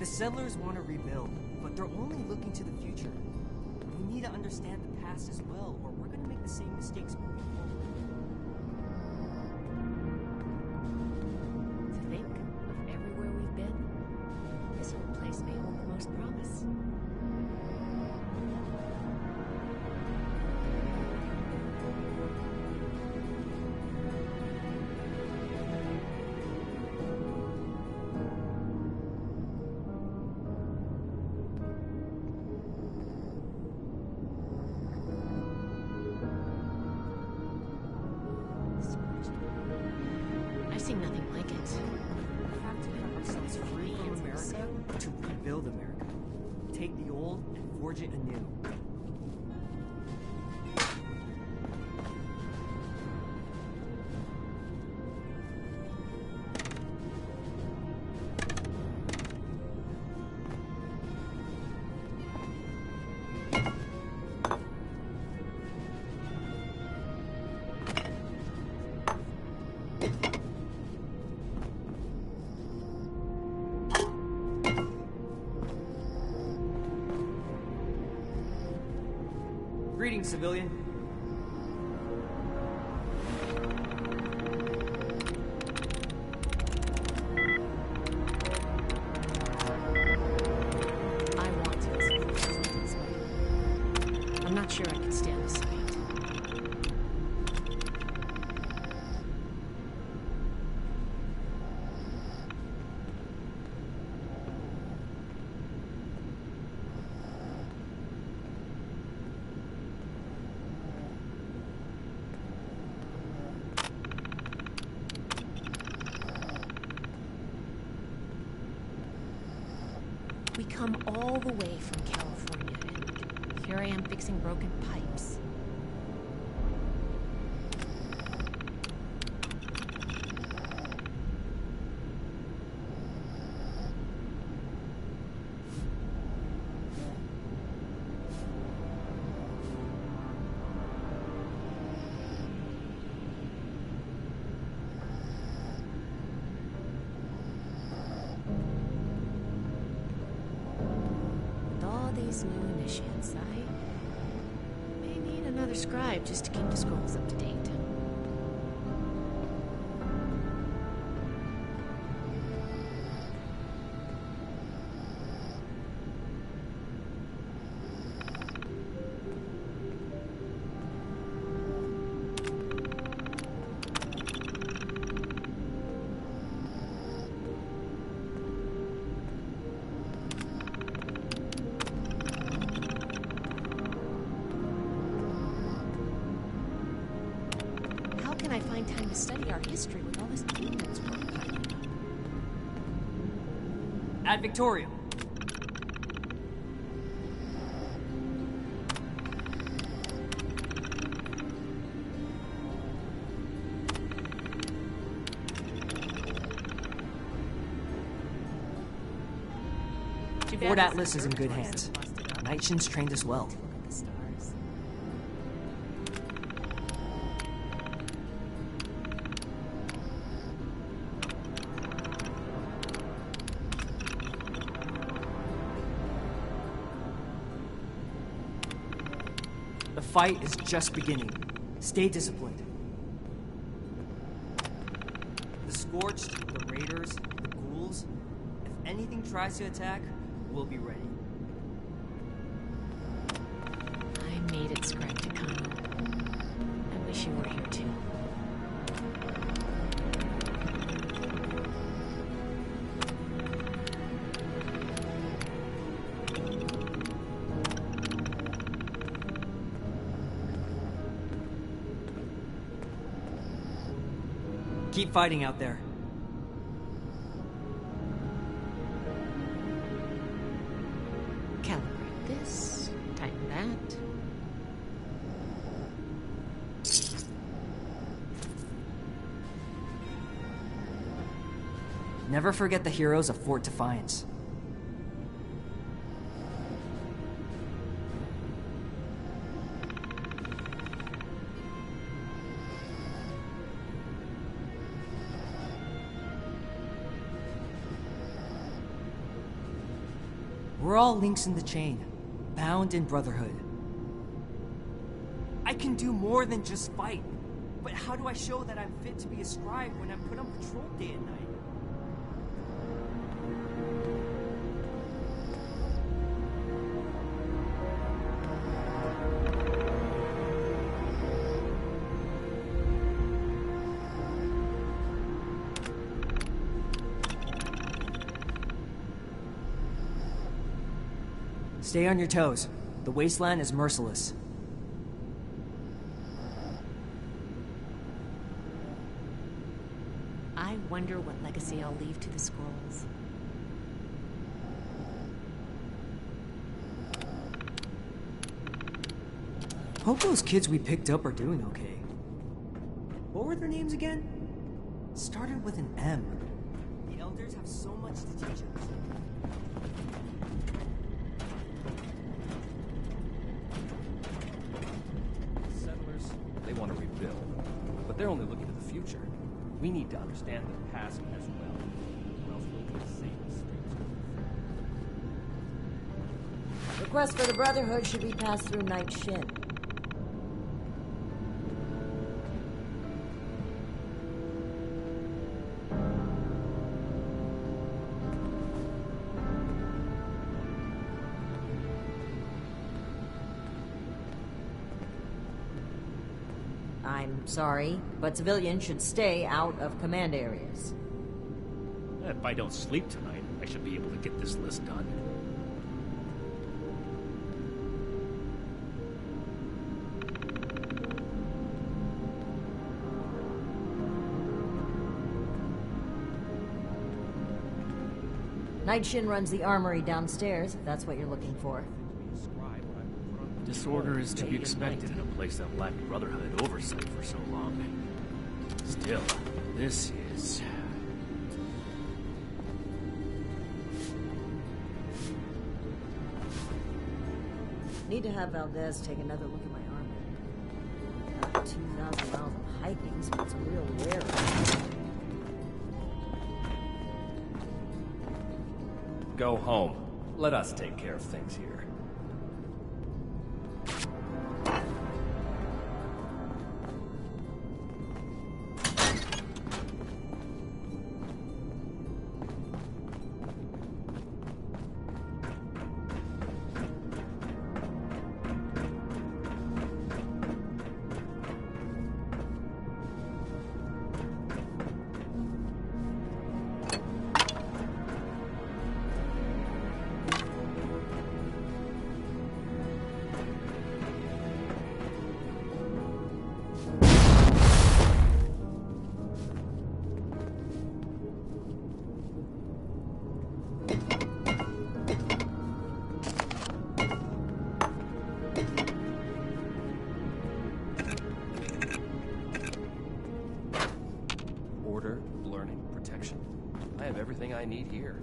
The settlers want to rebuild, but they're only looking to the future. We need to understand the past as well, or we're going to make the same mistakes moving forward. To think of everywhere we've been, this old place may hold the most promise. I've seen nothing like it. We have to cut ourselves free from America to rebuild America. Take the old and forge it anew. Greetings, civilian. I want to explore this way. I'm not sure I can stand the sight. We come all the way from California, and here I am fixing broken pipes. These new initiates, I may need another scribe just to keep the scrolls up to date. I find time to study our history with all this evidence we're piling up. Ad Victoriam. Fort Atlas is in good hands. Nightshin's trained us well. The fight is just beginning. Stay disciplined. The Scorched, the Raiders, the Ghouls, if anything tries to attack, we'll be ready. I made it, Scribe Takano. I wish you were here too. Keep fighting out there. Calibrate this, tighten that. Never forget the heroes of Fort Defiance. We're all links in the chain, bound in brotherhood. I can do more than just fight, but how do I show that I'm fit to be a scribe when I'm put on patrol day and night? Stay on your toes. The wasteland is merciless. I wonder what legacy I'll leave to the scrolls. Hope those kids we picked up are doing okay. What were their names again? Started with an M. The elders have so much to teach us. They want to rebuild, but they're only looking to the future. We need to understand the past as well, or else we'll be the same mistakes. Request for the Brotherhood should be passed through Night Shin. I'm sorry, but civilians should stay out of command areas. If I don't sleep tonight, I should be able to get this list done. Night Shin runs the armory downstairs, if that's what you're looking for. Disorder is to be expected in a place that lacked Brotherhood oversight for so long. Still, this is... Need to have Valdez take another look at my armor. 2,000 miles of hiking, so it's real rare. Go home. Let us take care of things here. Everything I need here.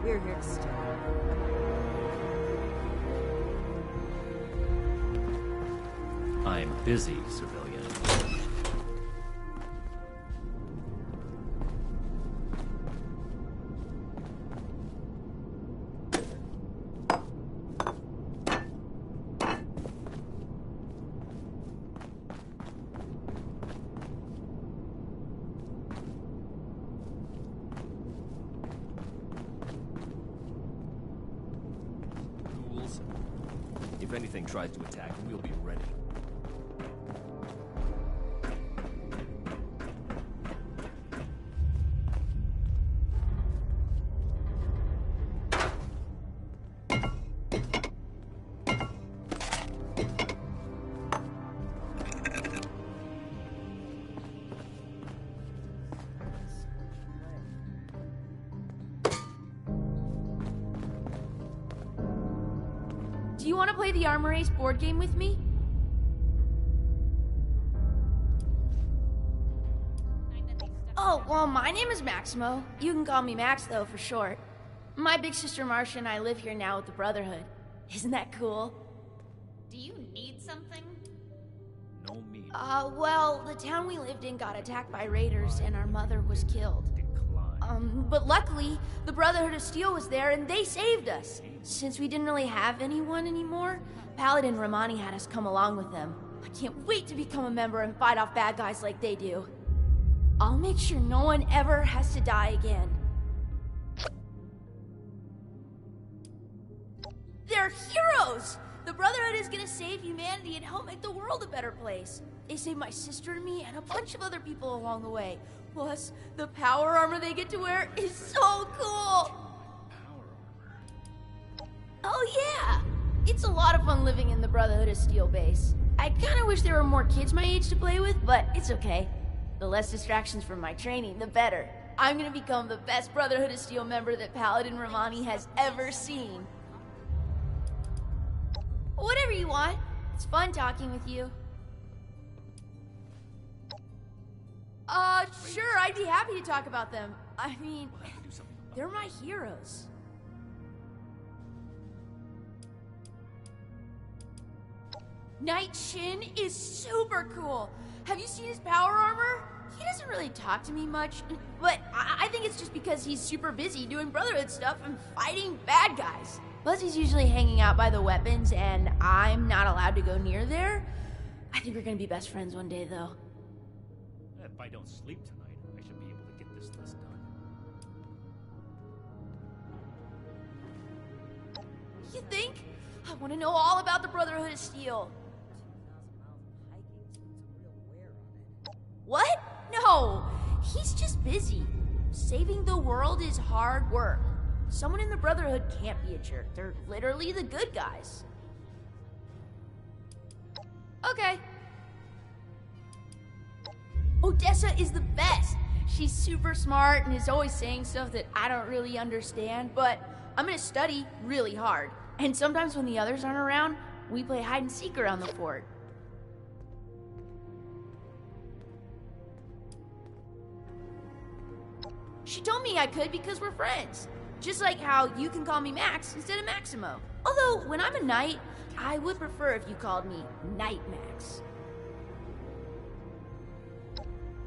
We're here to stay. I'm busy, civilian. If anything tries to attack, we'll be ready. Do you want to play the Armor Ace board game with me? Oh, well, my name is Maximo. You can call me Max, though, for short. My big sister Marcia and I live here now with the Brotherhood. Isn't that cool? Do you need something? No me. Well, the town we lived in got attacked by raiders and our mother was killed. But luckily, the Brotherhood of Steel was there and they saved us. Since we didn't really have anyone anymore, Paladin Romani had us come along with them. I can't wait to become a member and fight off bad guys like they do. I'll make sure no one ever has to die again. They're heroes! The Brotherhood is gonna save humanity and help make the world a better place. They saved my sister and me and a bunch of other people along the way. Plus, the power armor they get to wear is so cool! Oh yeah! It's a lot of fun living in the Brotherhood of Steel base. I kinda wish there were more kids my age to play with, but it's okay. The less distractions from my training, the better. I'm gonna become the best Brotherhood of Steel member that Paladin Romani has ever seen. Whatever you want. It's fun talking with you. Sure, I'd be happy to talk about them. I mean, They're my heroes. Knight Shin is super cool. Have you seen his power armor? He doesn't really talk to me much, but I think it's just because he's super busy doing Brotherhood stuff and fighting bad guys. Plus, he's usually hanging out by the weapons, and I'm not allowed to go near there. I think we're gonna be best friends one day, though. If I don't sleep tonight, I should be able to get this list done. You think? I want to know all about the Brotherhood of Steel. What? No, he's just busy. Saving the world is hard work. Someone in the Brotherhood can't be a jerk. They're literally the good guys. Okay. Odessa is the best. She's super smart and is always saying stuff that I don't really understand, but I'm gonna study really hard. And sometimes when the others aren't around, we play hide and seek around the fort. She told me I could because we're friends. Just like how you can call me Max instead of Maximo. Although, when I'm a knight, I would prefer if you called me Knight Max.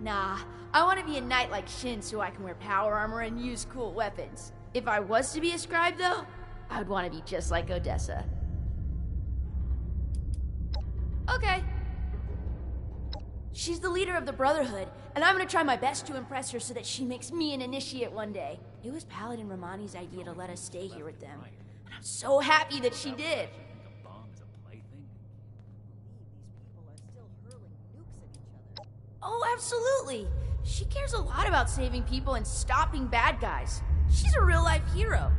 Nah, I want to be a knight like Shin so I can wear power armor and use cool weapons. If I was to be a scribe, though, I would want to be just like Odessa. Okay. She's the leader of the Brotherhood, and I'm gonna try my best to impress her so that she makes me an initiate one day. It was Paladin Romani's idea to let us stay here with them, and I'm so happy that she did. Oh, absolutely. She cares a lot about saving people and stopping bad guys. She's a real-life hero.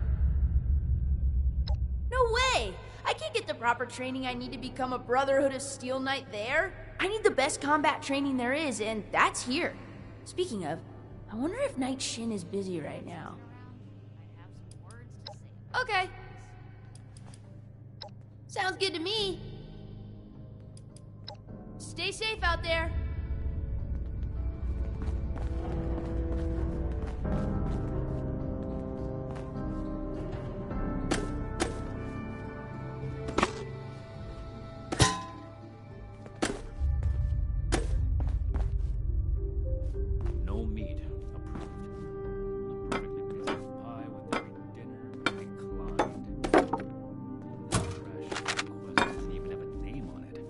No way! I can't get the proper training I need to become a Brotherhood of Steel Knight there. I need the best combat training there is, and that's here. Speaking of, I wonder if Knight Shin is busy right now. Okay. Sounds good to me. Stay safe out there. No meat. Approved. A perfectly preserved pie with every dinner. Declined. That trash request doesn't even have a name on it.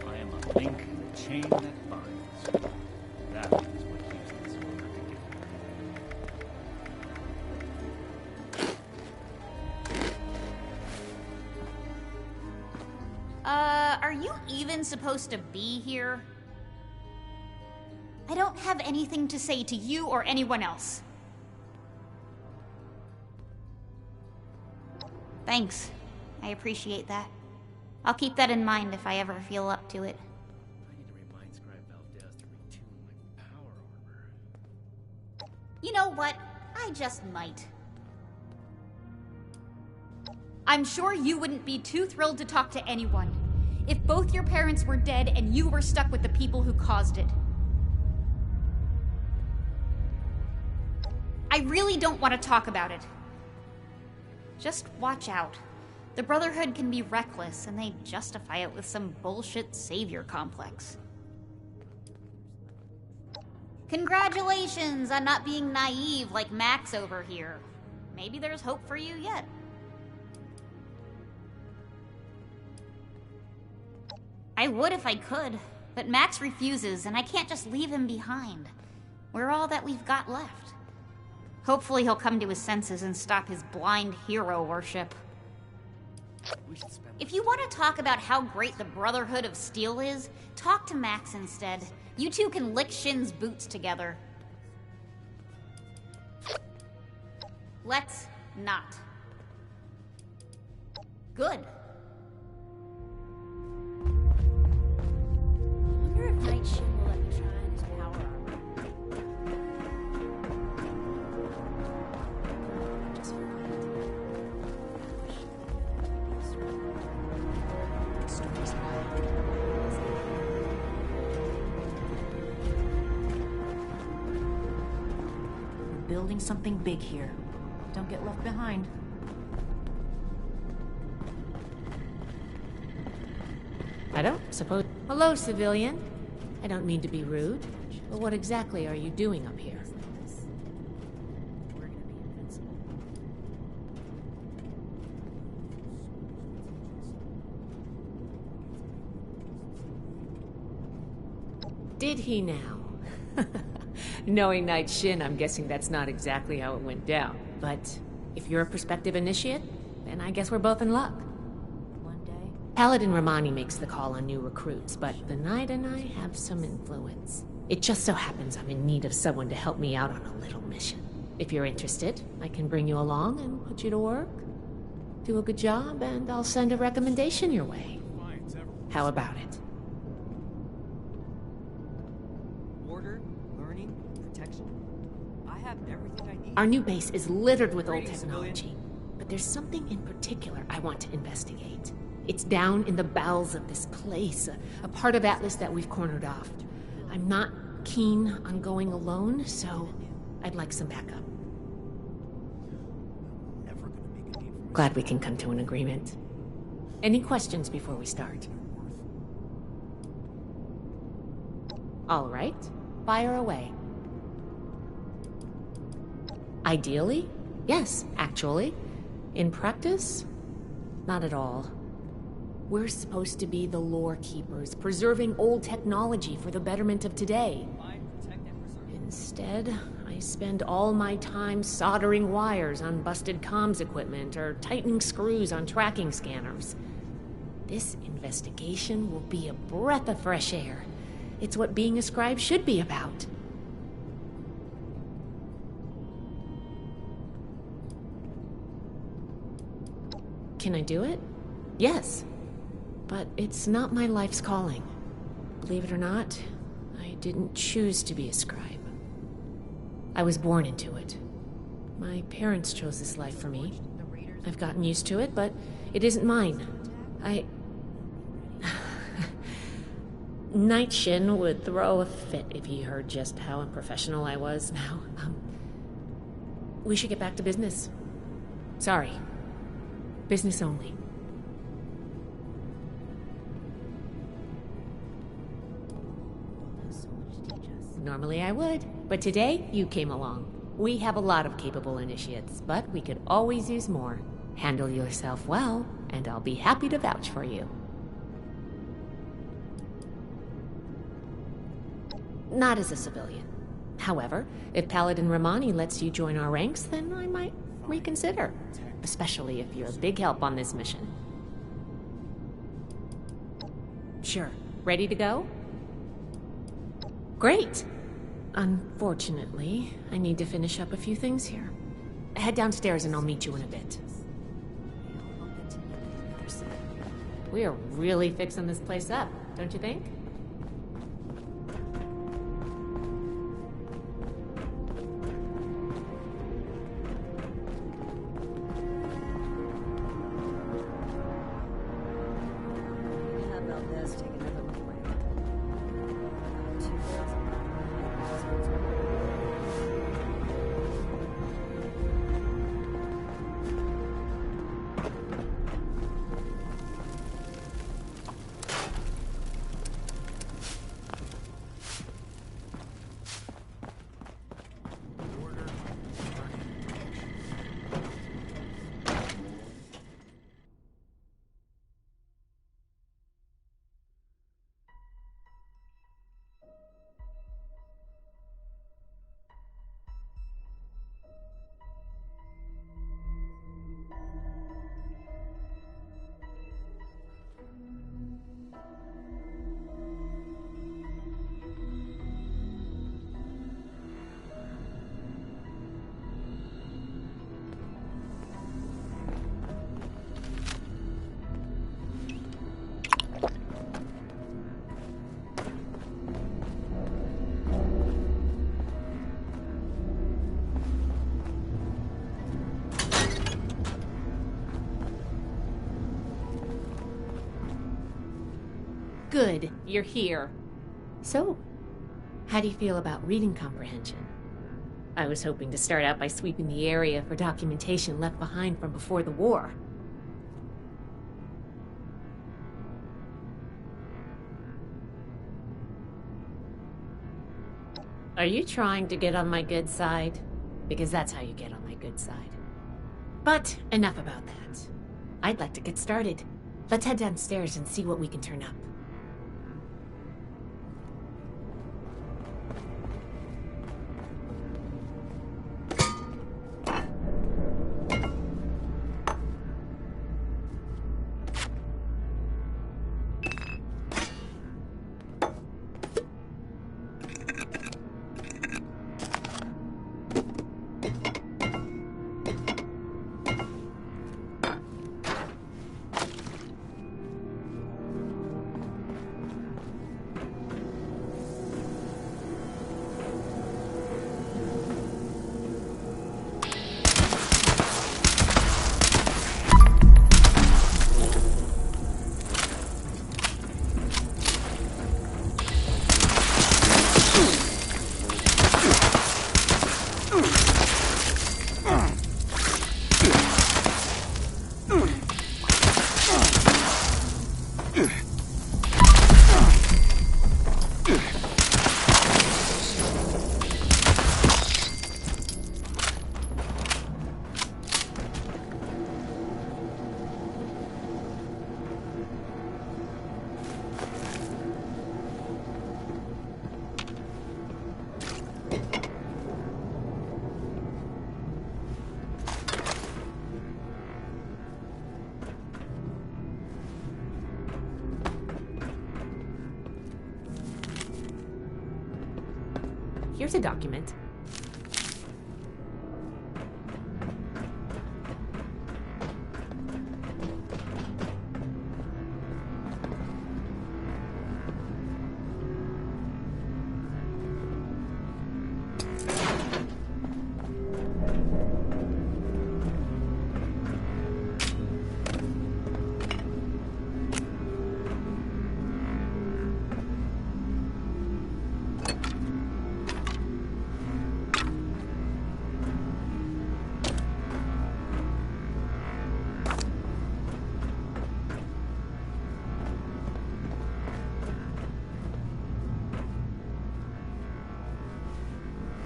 I am a link in the chain that binds. That is what keeps this order together. Are you even supposed to be here? I don't have anything to say to you or anyone else. Thanks. I appreciate that. I'll keep that in mind if I ever feel up to it. I need to remind Scribe Valdez to retune my power armor. You know what? I just might. I'm sure you wouldn't be too thrilled to talk to anyone if both your parents were dead and you were stuck with the people who caused it. I really don't want to talk about it. Just watch out. The Brotherhood can be reckless, and they justify it with some bullshit savior complex. Congratulations on not being naive like Max over here. Maybe there's hope for you yet. I would if I could, but Max refuses, and I can't just leave him behind. We're all that we've got left. Hopefully he'll come to his senses and stop his blind hero worship. If you want to talk about how great the Brotherhood of Steel is, talk to Max instead. You two can lick Shin's boots together. Let's not. Good. I wonder if Knight Shin will let me try on his power building something big here. Don't get left behind. I don't suppose... Hello, civilian. I don't mean to be rude, but what exactly are you doing up here? Did he now? Knowing Knight Shin, I'm guessing that's not exactly how it went down. But if you're a prospective initiate, then I guess we're both in luck. Paladin Romani makes the call on new recruits, but the Knight and I have some influence. It just so happens I'm in need of someone to help me out on a little mission. If you're interested, I can bring you along and put you to work. Do a good job, and I'll send a recommendation your way. How about it? Order, learning, protection. I have everything I need. Our new base is littered with old technology, but there's something in particular I want to investigate. It's down in the bowels of this place, a part of Atlas that we've cornered off. I'm not keen on going alone, so I'd like some backup. Glad we can come to an agreement. Any questions before we start? All right, fire away. Ideally, yes, actually. In practice, not at all. We're supposed to be the lore keepers, preserving old technology for the betterment of today. Instead, I spend all my time soldering wires on busted comms equipment or tightening screws on tracking scanners. This investigation will be a breath of fresh air. It's what being a scribe should be about. Can I do it? Yes. But it's not my life's calling. Believe it or not, I didn't choose to be a scribe. I was born into it. My parents chose this life for me. I've gotten used to it, but it isn't mine. Knight Shin would throw a fit if he heard just how unprofessional I was now. We should get back to business. Sorry. Business only. Normally I would, but today you came along. We have a lot of capable initiates, but we could always use more. Handle yourself well, and I'll be happy to vouch for you. Not as a civilian. However, if Paladin Romani lets you join our ranks, then I might reconsider. Especially if you're a big help on this mission. Sure. Ready to go? Great! Unfortunately, I need to finish up a few things here. Head downstairs and I'll meet you in a bit. We are really fixing this place up, don't you think? Good, you're here. So, how do you feel about reading comprehension? I was hoping to start out by sweeping the area for documentation left behind from before the war. Are you trying to get on my good side? Because that's how you get on my good side. But enough about that. I'd like to get started. Let's head downstairs and see what we can turn up. Here's a document.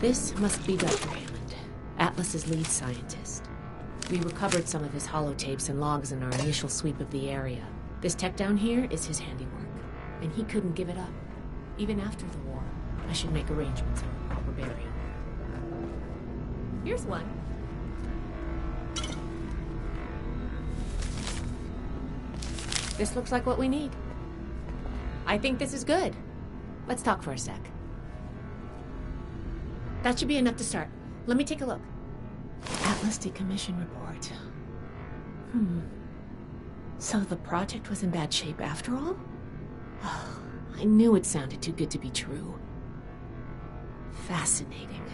This must be Dr. Hammond, Atlas's lead scientist. We recovered some of his holotapes and logs in our initial sweep of the area. This tech down here is his handiwork, and he couldn't give it up. Even after the war, I should make arrangements for a proper burial. Here's one. This looks like what we need. I think this is good. Let's talk for a sec. That should be enough to start. Let me take a look. Atlas decommission report. So the project was in bad shape after all? Oh, I knew it sounded too good to be true. Fascinating.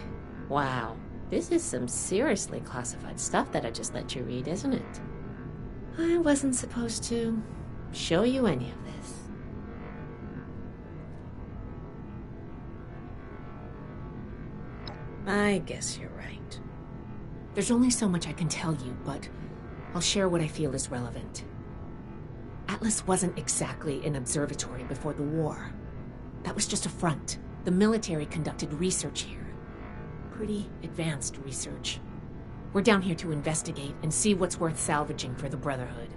Wow. This is some seriously classified stuff that I just let you read, isn't it? I wasn't supposed to show you any of this. I guess you're right. There's only so much I can tell you, but I'll share what I feel is relevant. Atlas wasn't exactly an observatory before the war. That was just a front. The military conducted research here. Pretty advanced research. We're down here to investigate and see what's worth salvaging for the Brotherhood.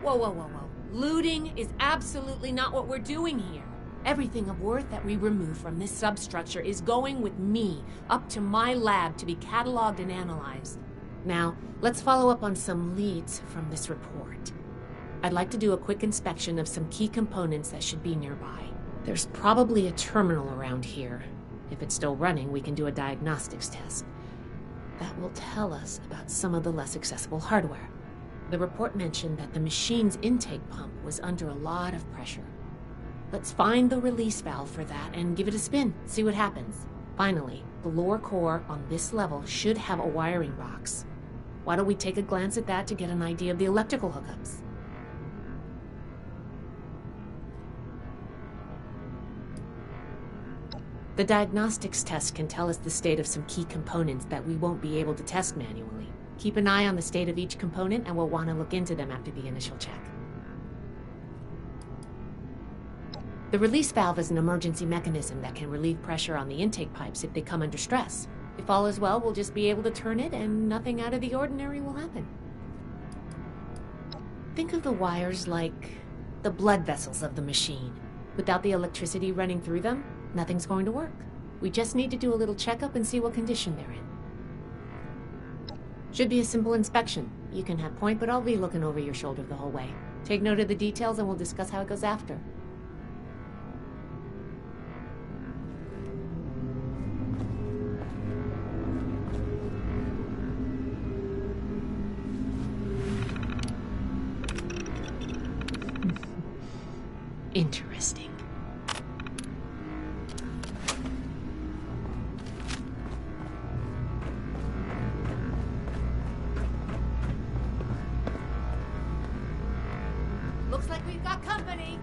Whoa, whoa, whoa, whoa. Looting is absolutely not what we're doing here. Everything of worth that we remove from this substructure is going with me, up to my lab to be cataloged and analyzed. Now, let's follow up on some leads from this report. I'd like to do a quick inspection of some key components that should be nearby. There's probably a terminal around here. If it's still running, we can do a diagnostics test. That will tell us about some of the less accessible hardware. The report mentioned that the machine's intake pump was under a lot of pressure. Let's find the release valve for that and give it a spin, see what happens. Finally, The lower core on this level should have a wiring box. Why don't we take a glance at that to get an idea of the electrical hookups? The diagnostics test can tell us the state of some key components that we won't be able to test manually. Keep an eye on the state of each component, and we'll want to look into them after the initial check. The release valve is an emergency mechanism that can relieve pressure on the intake pipes if they come under stress. If all is well, we'll just be able to turn it and nothing out of the ordinary will happen. Think of the wires like the blood vessels of the machine. Without the electricity running through them, nothing's going to work. We just need to do a little checkup and see what condition they're in. Should be a simple inspection. You can have point, but I'll be looking over your shoulder the whole way. Take note of the details and we'll discuss how it goes after. Interesting. Looks like we've got company.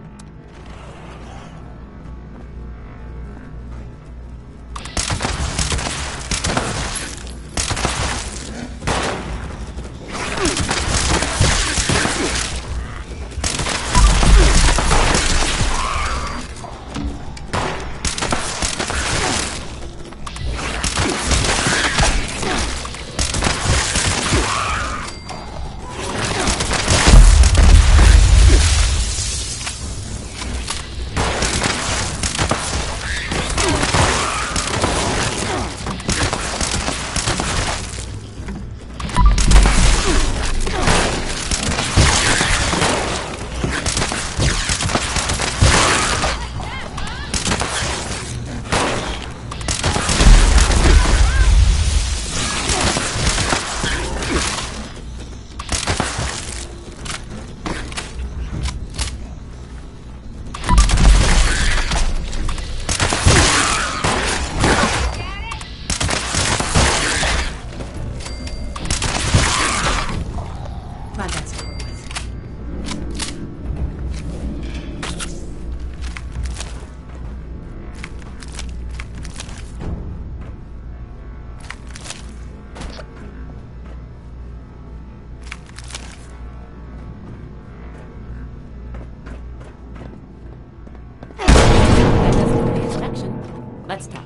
Let's talk.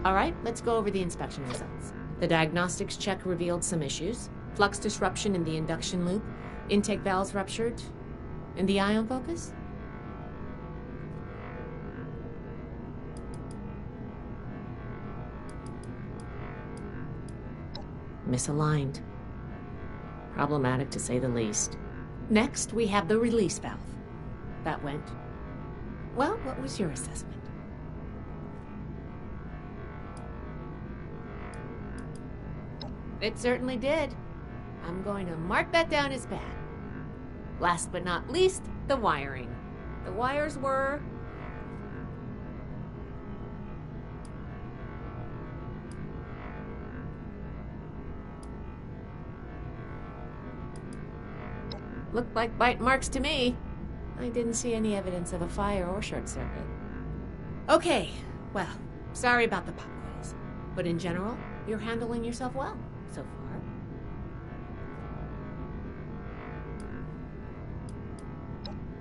All right, let's go over the inspection results. The diagnostics check revealed some issues. Flux disruption in the induction loop, intake valves ruptured, and the ion focus? Misaligned. Problematic to say the least. Next, we have the release valve. That went... Well, what was your assessment? It certainly did. I'm going to mark that down as bad. Last but not least, the wiring. The wires were... Looked like bite marks to me. I didn't see any evidence of a fire or short circuit. Okay, well, sorry about the pop quiz. But in general, you're handling yourself well so far.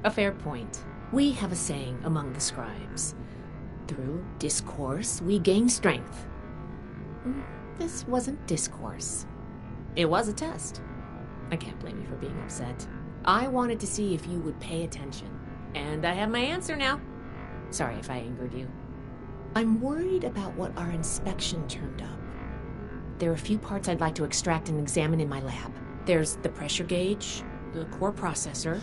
A fair point. We have a saying among the scribes. Through discourse, we gain strength. This wasn't discourse. It was a test. I can't blame you for being upset. I wanted to see if you would pay attention. And I have my answer now. Sorry if I angered you. I'm worried about what our inspection turned up. There are a few parts I'd like to extract and examine in my lab. There's the pressure gauge, the core processor,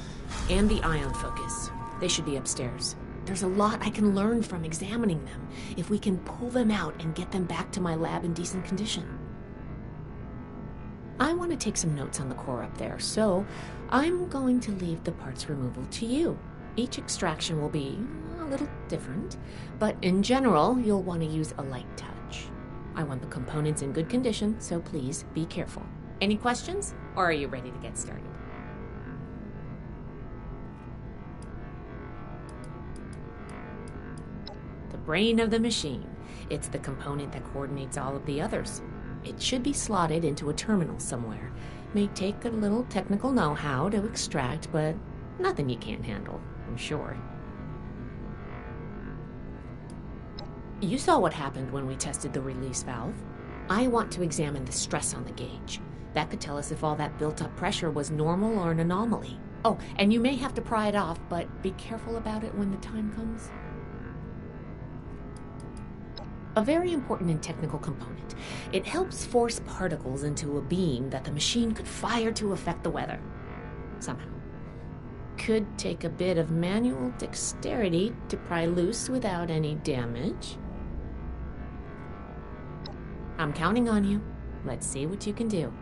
and the ion focus. They should be upstairs. There's a lot I can learn from examining them, if we can pull them out and get them back to my lab in decent condition. I want to take some notes on the core up there, so I'm going to leave the parts removal to you. Each extraction will be a little different, but in general, you'll want to use a light touch. I want the components in good condition, so please be careful. Any questions, or are you ready to get started? The brain of the machine. It's the component that coordinates all of the others. It should be slotted into a terminal somewhere. May take a little technical know-how to extract, but nothing you can't handle, I'm sure. You saw what happened when we tested the release valve. I want to examine the stress on the gauge. That could tell us if all that built-up pressure was normal or an anomaly. Oh, and you may have to pry it off, but be careful about it when the time comes. A very important and technical component. It helps force particles into a beam that the machine could fire to affect the weather. Somehow. Could take a bit of manual dexterity to pry loose without any damage. I'm counting on you. Let's see what you can do.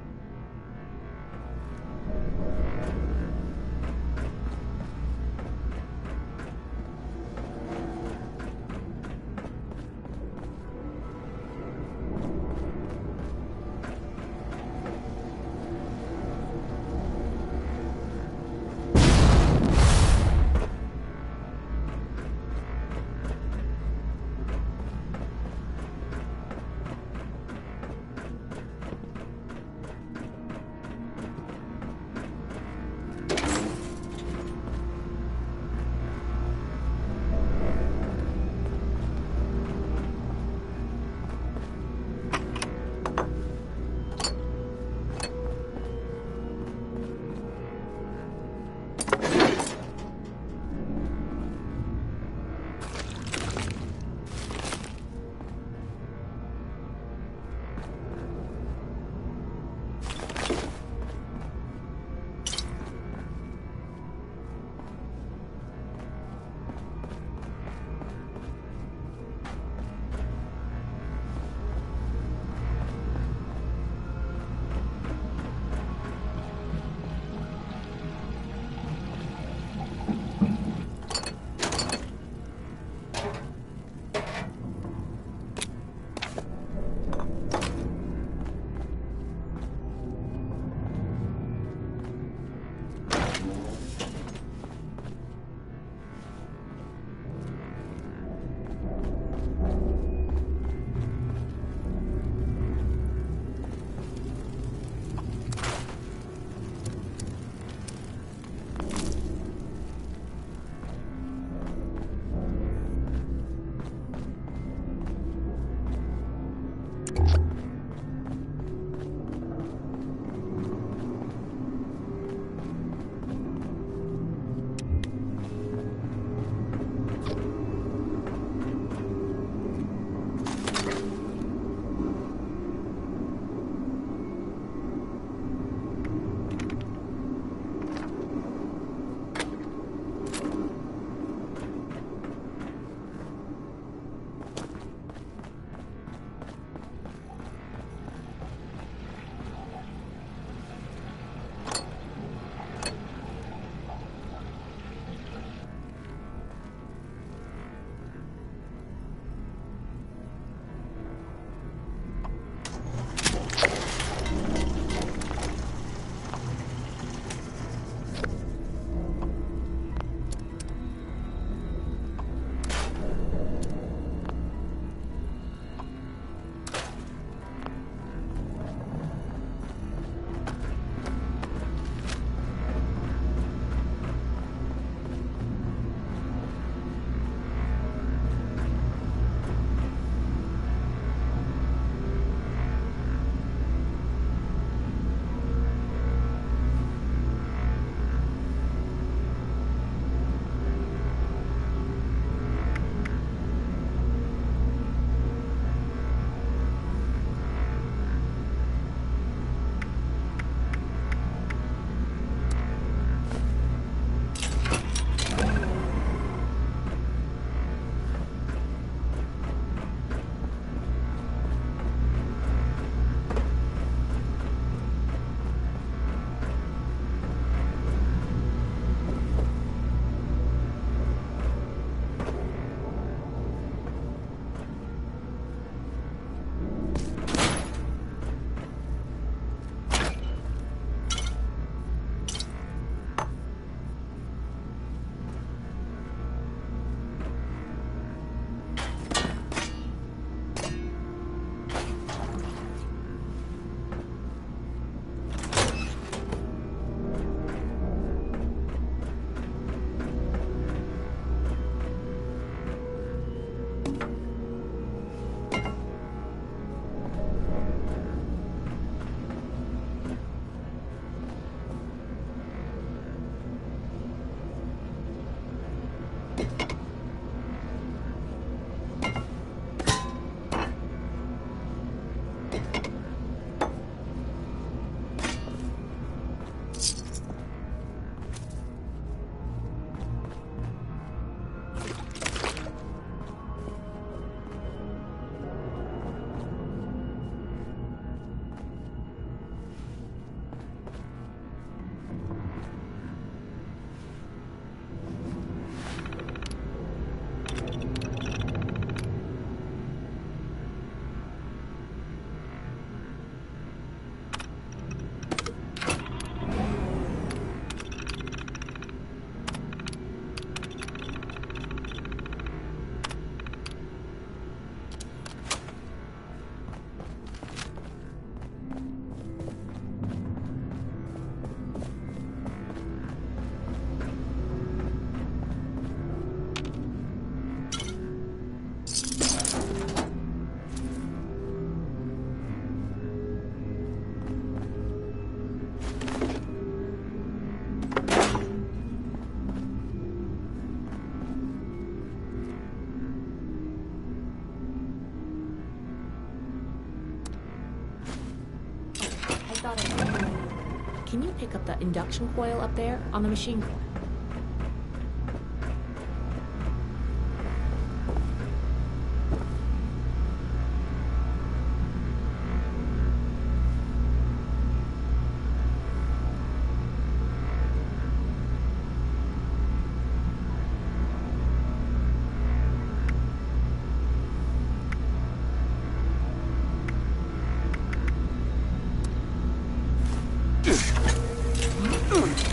Can you pick up the induction coil up there on the machine core?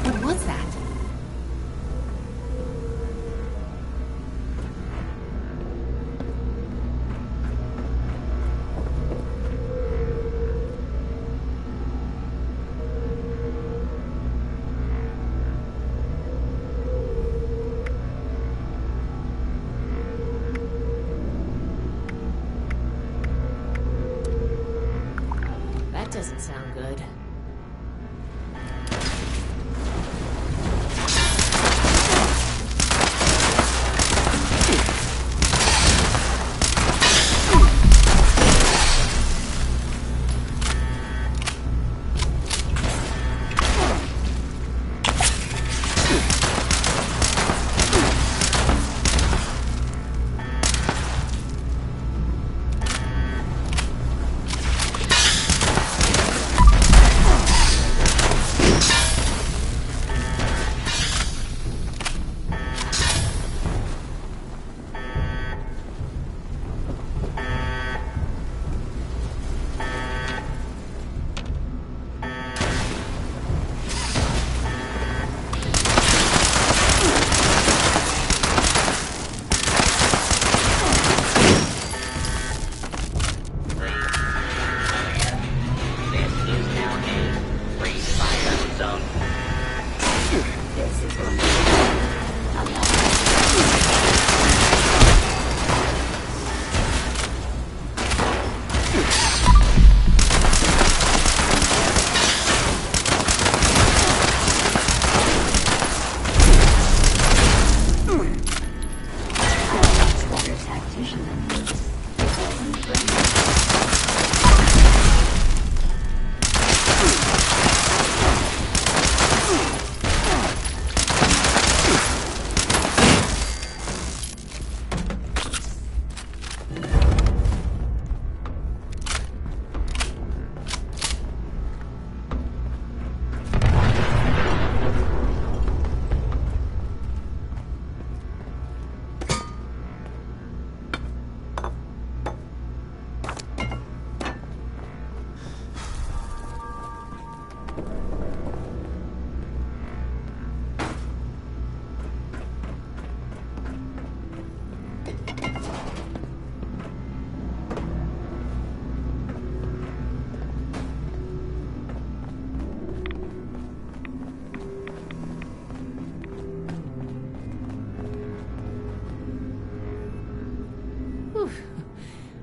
What was that? That doesn't sound good.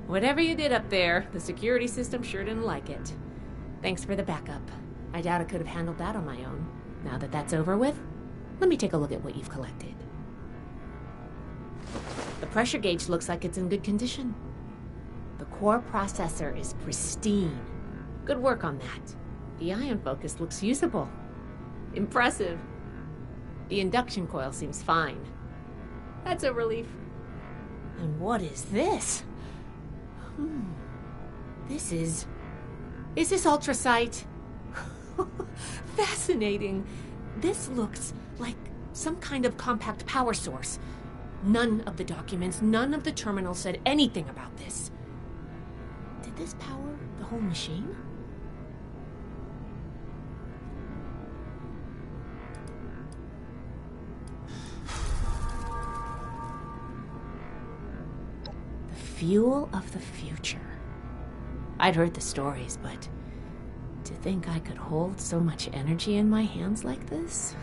Whatever you did up there, the security system sure didn't like it. Thanks for the backup. I doubt I could have handled that on my own. Now that that's over with, let me take a look at what you've collected. The pressure gauge looks like it's in good condition. The core processor is pristine. Good work on that. The ion focus looks usable. Impressive. The induction coil seems fine. That's a relief. And what is this? This is... Is this ultrasight? Fascinating. This looks like some kind of compact power source. None of the documents, none of the terminals said anything about this. Did this power the whole machine? The fuel of the future. I'd heard the stories, but to think I could hold so much energy in my hands like this?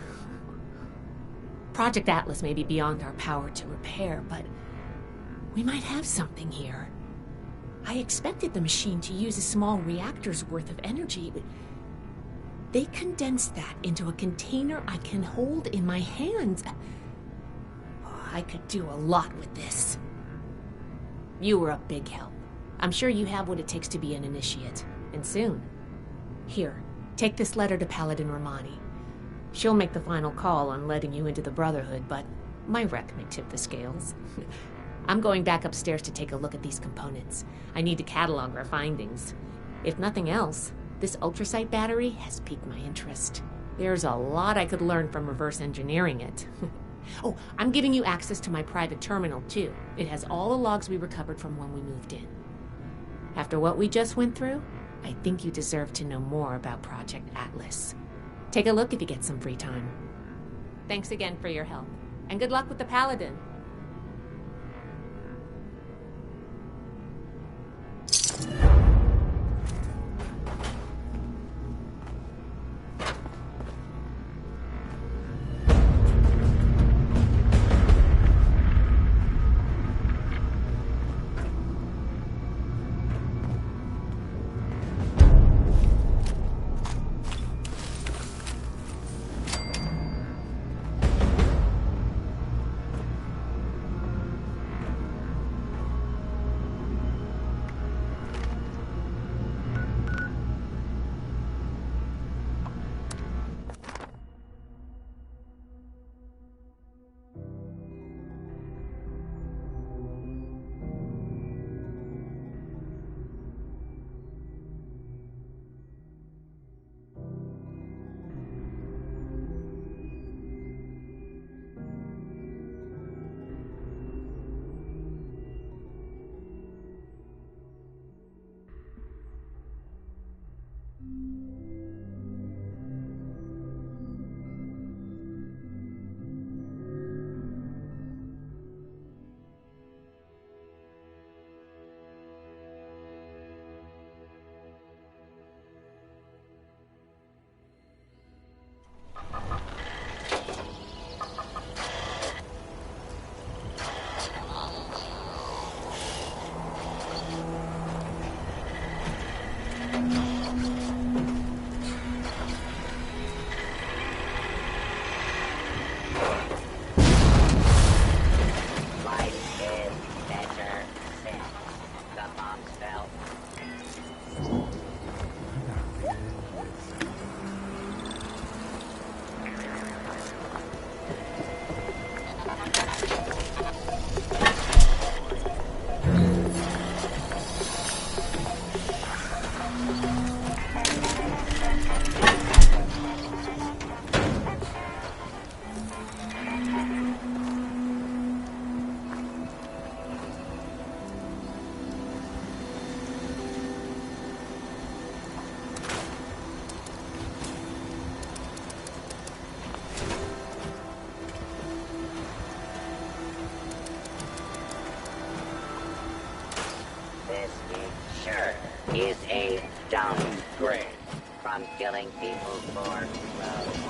Project Atlas may be beyond our power to repair, but we might have something here. I expected the machine to use a small reactor's worth of energy, but they condensed that into a container I can hold in my hands. I could do a lot with this. You were a big help. I'm sure you have what it takes to be an initiate, and soon. Here, take this letter to Paladin Romani. She'll make the final call on letting you into the Brotherhood, but my rep may tip the scales. I'm going back upstairs to take a look at these components. I need to catalog our findings. If nothing else, this ultrasight battery has piqued my interest. There's a lot I could learn from reverse engineering it. Oh, I'm giving you access to my private terminal, too. It has all the logs we recovered from when we moved in. After what we just went through, I think you deserve to know more about Project Atlas. Take a look if you get some free time. Thanks again for your help, and good luck with the Paladin. Is a downgrade from killing people for growth.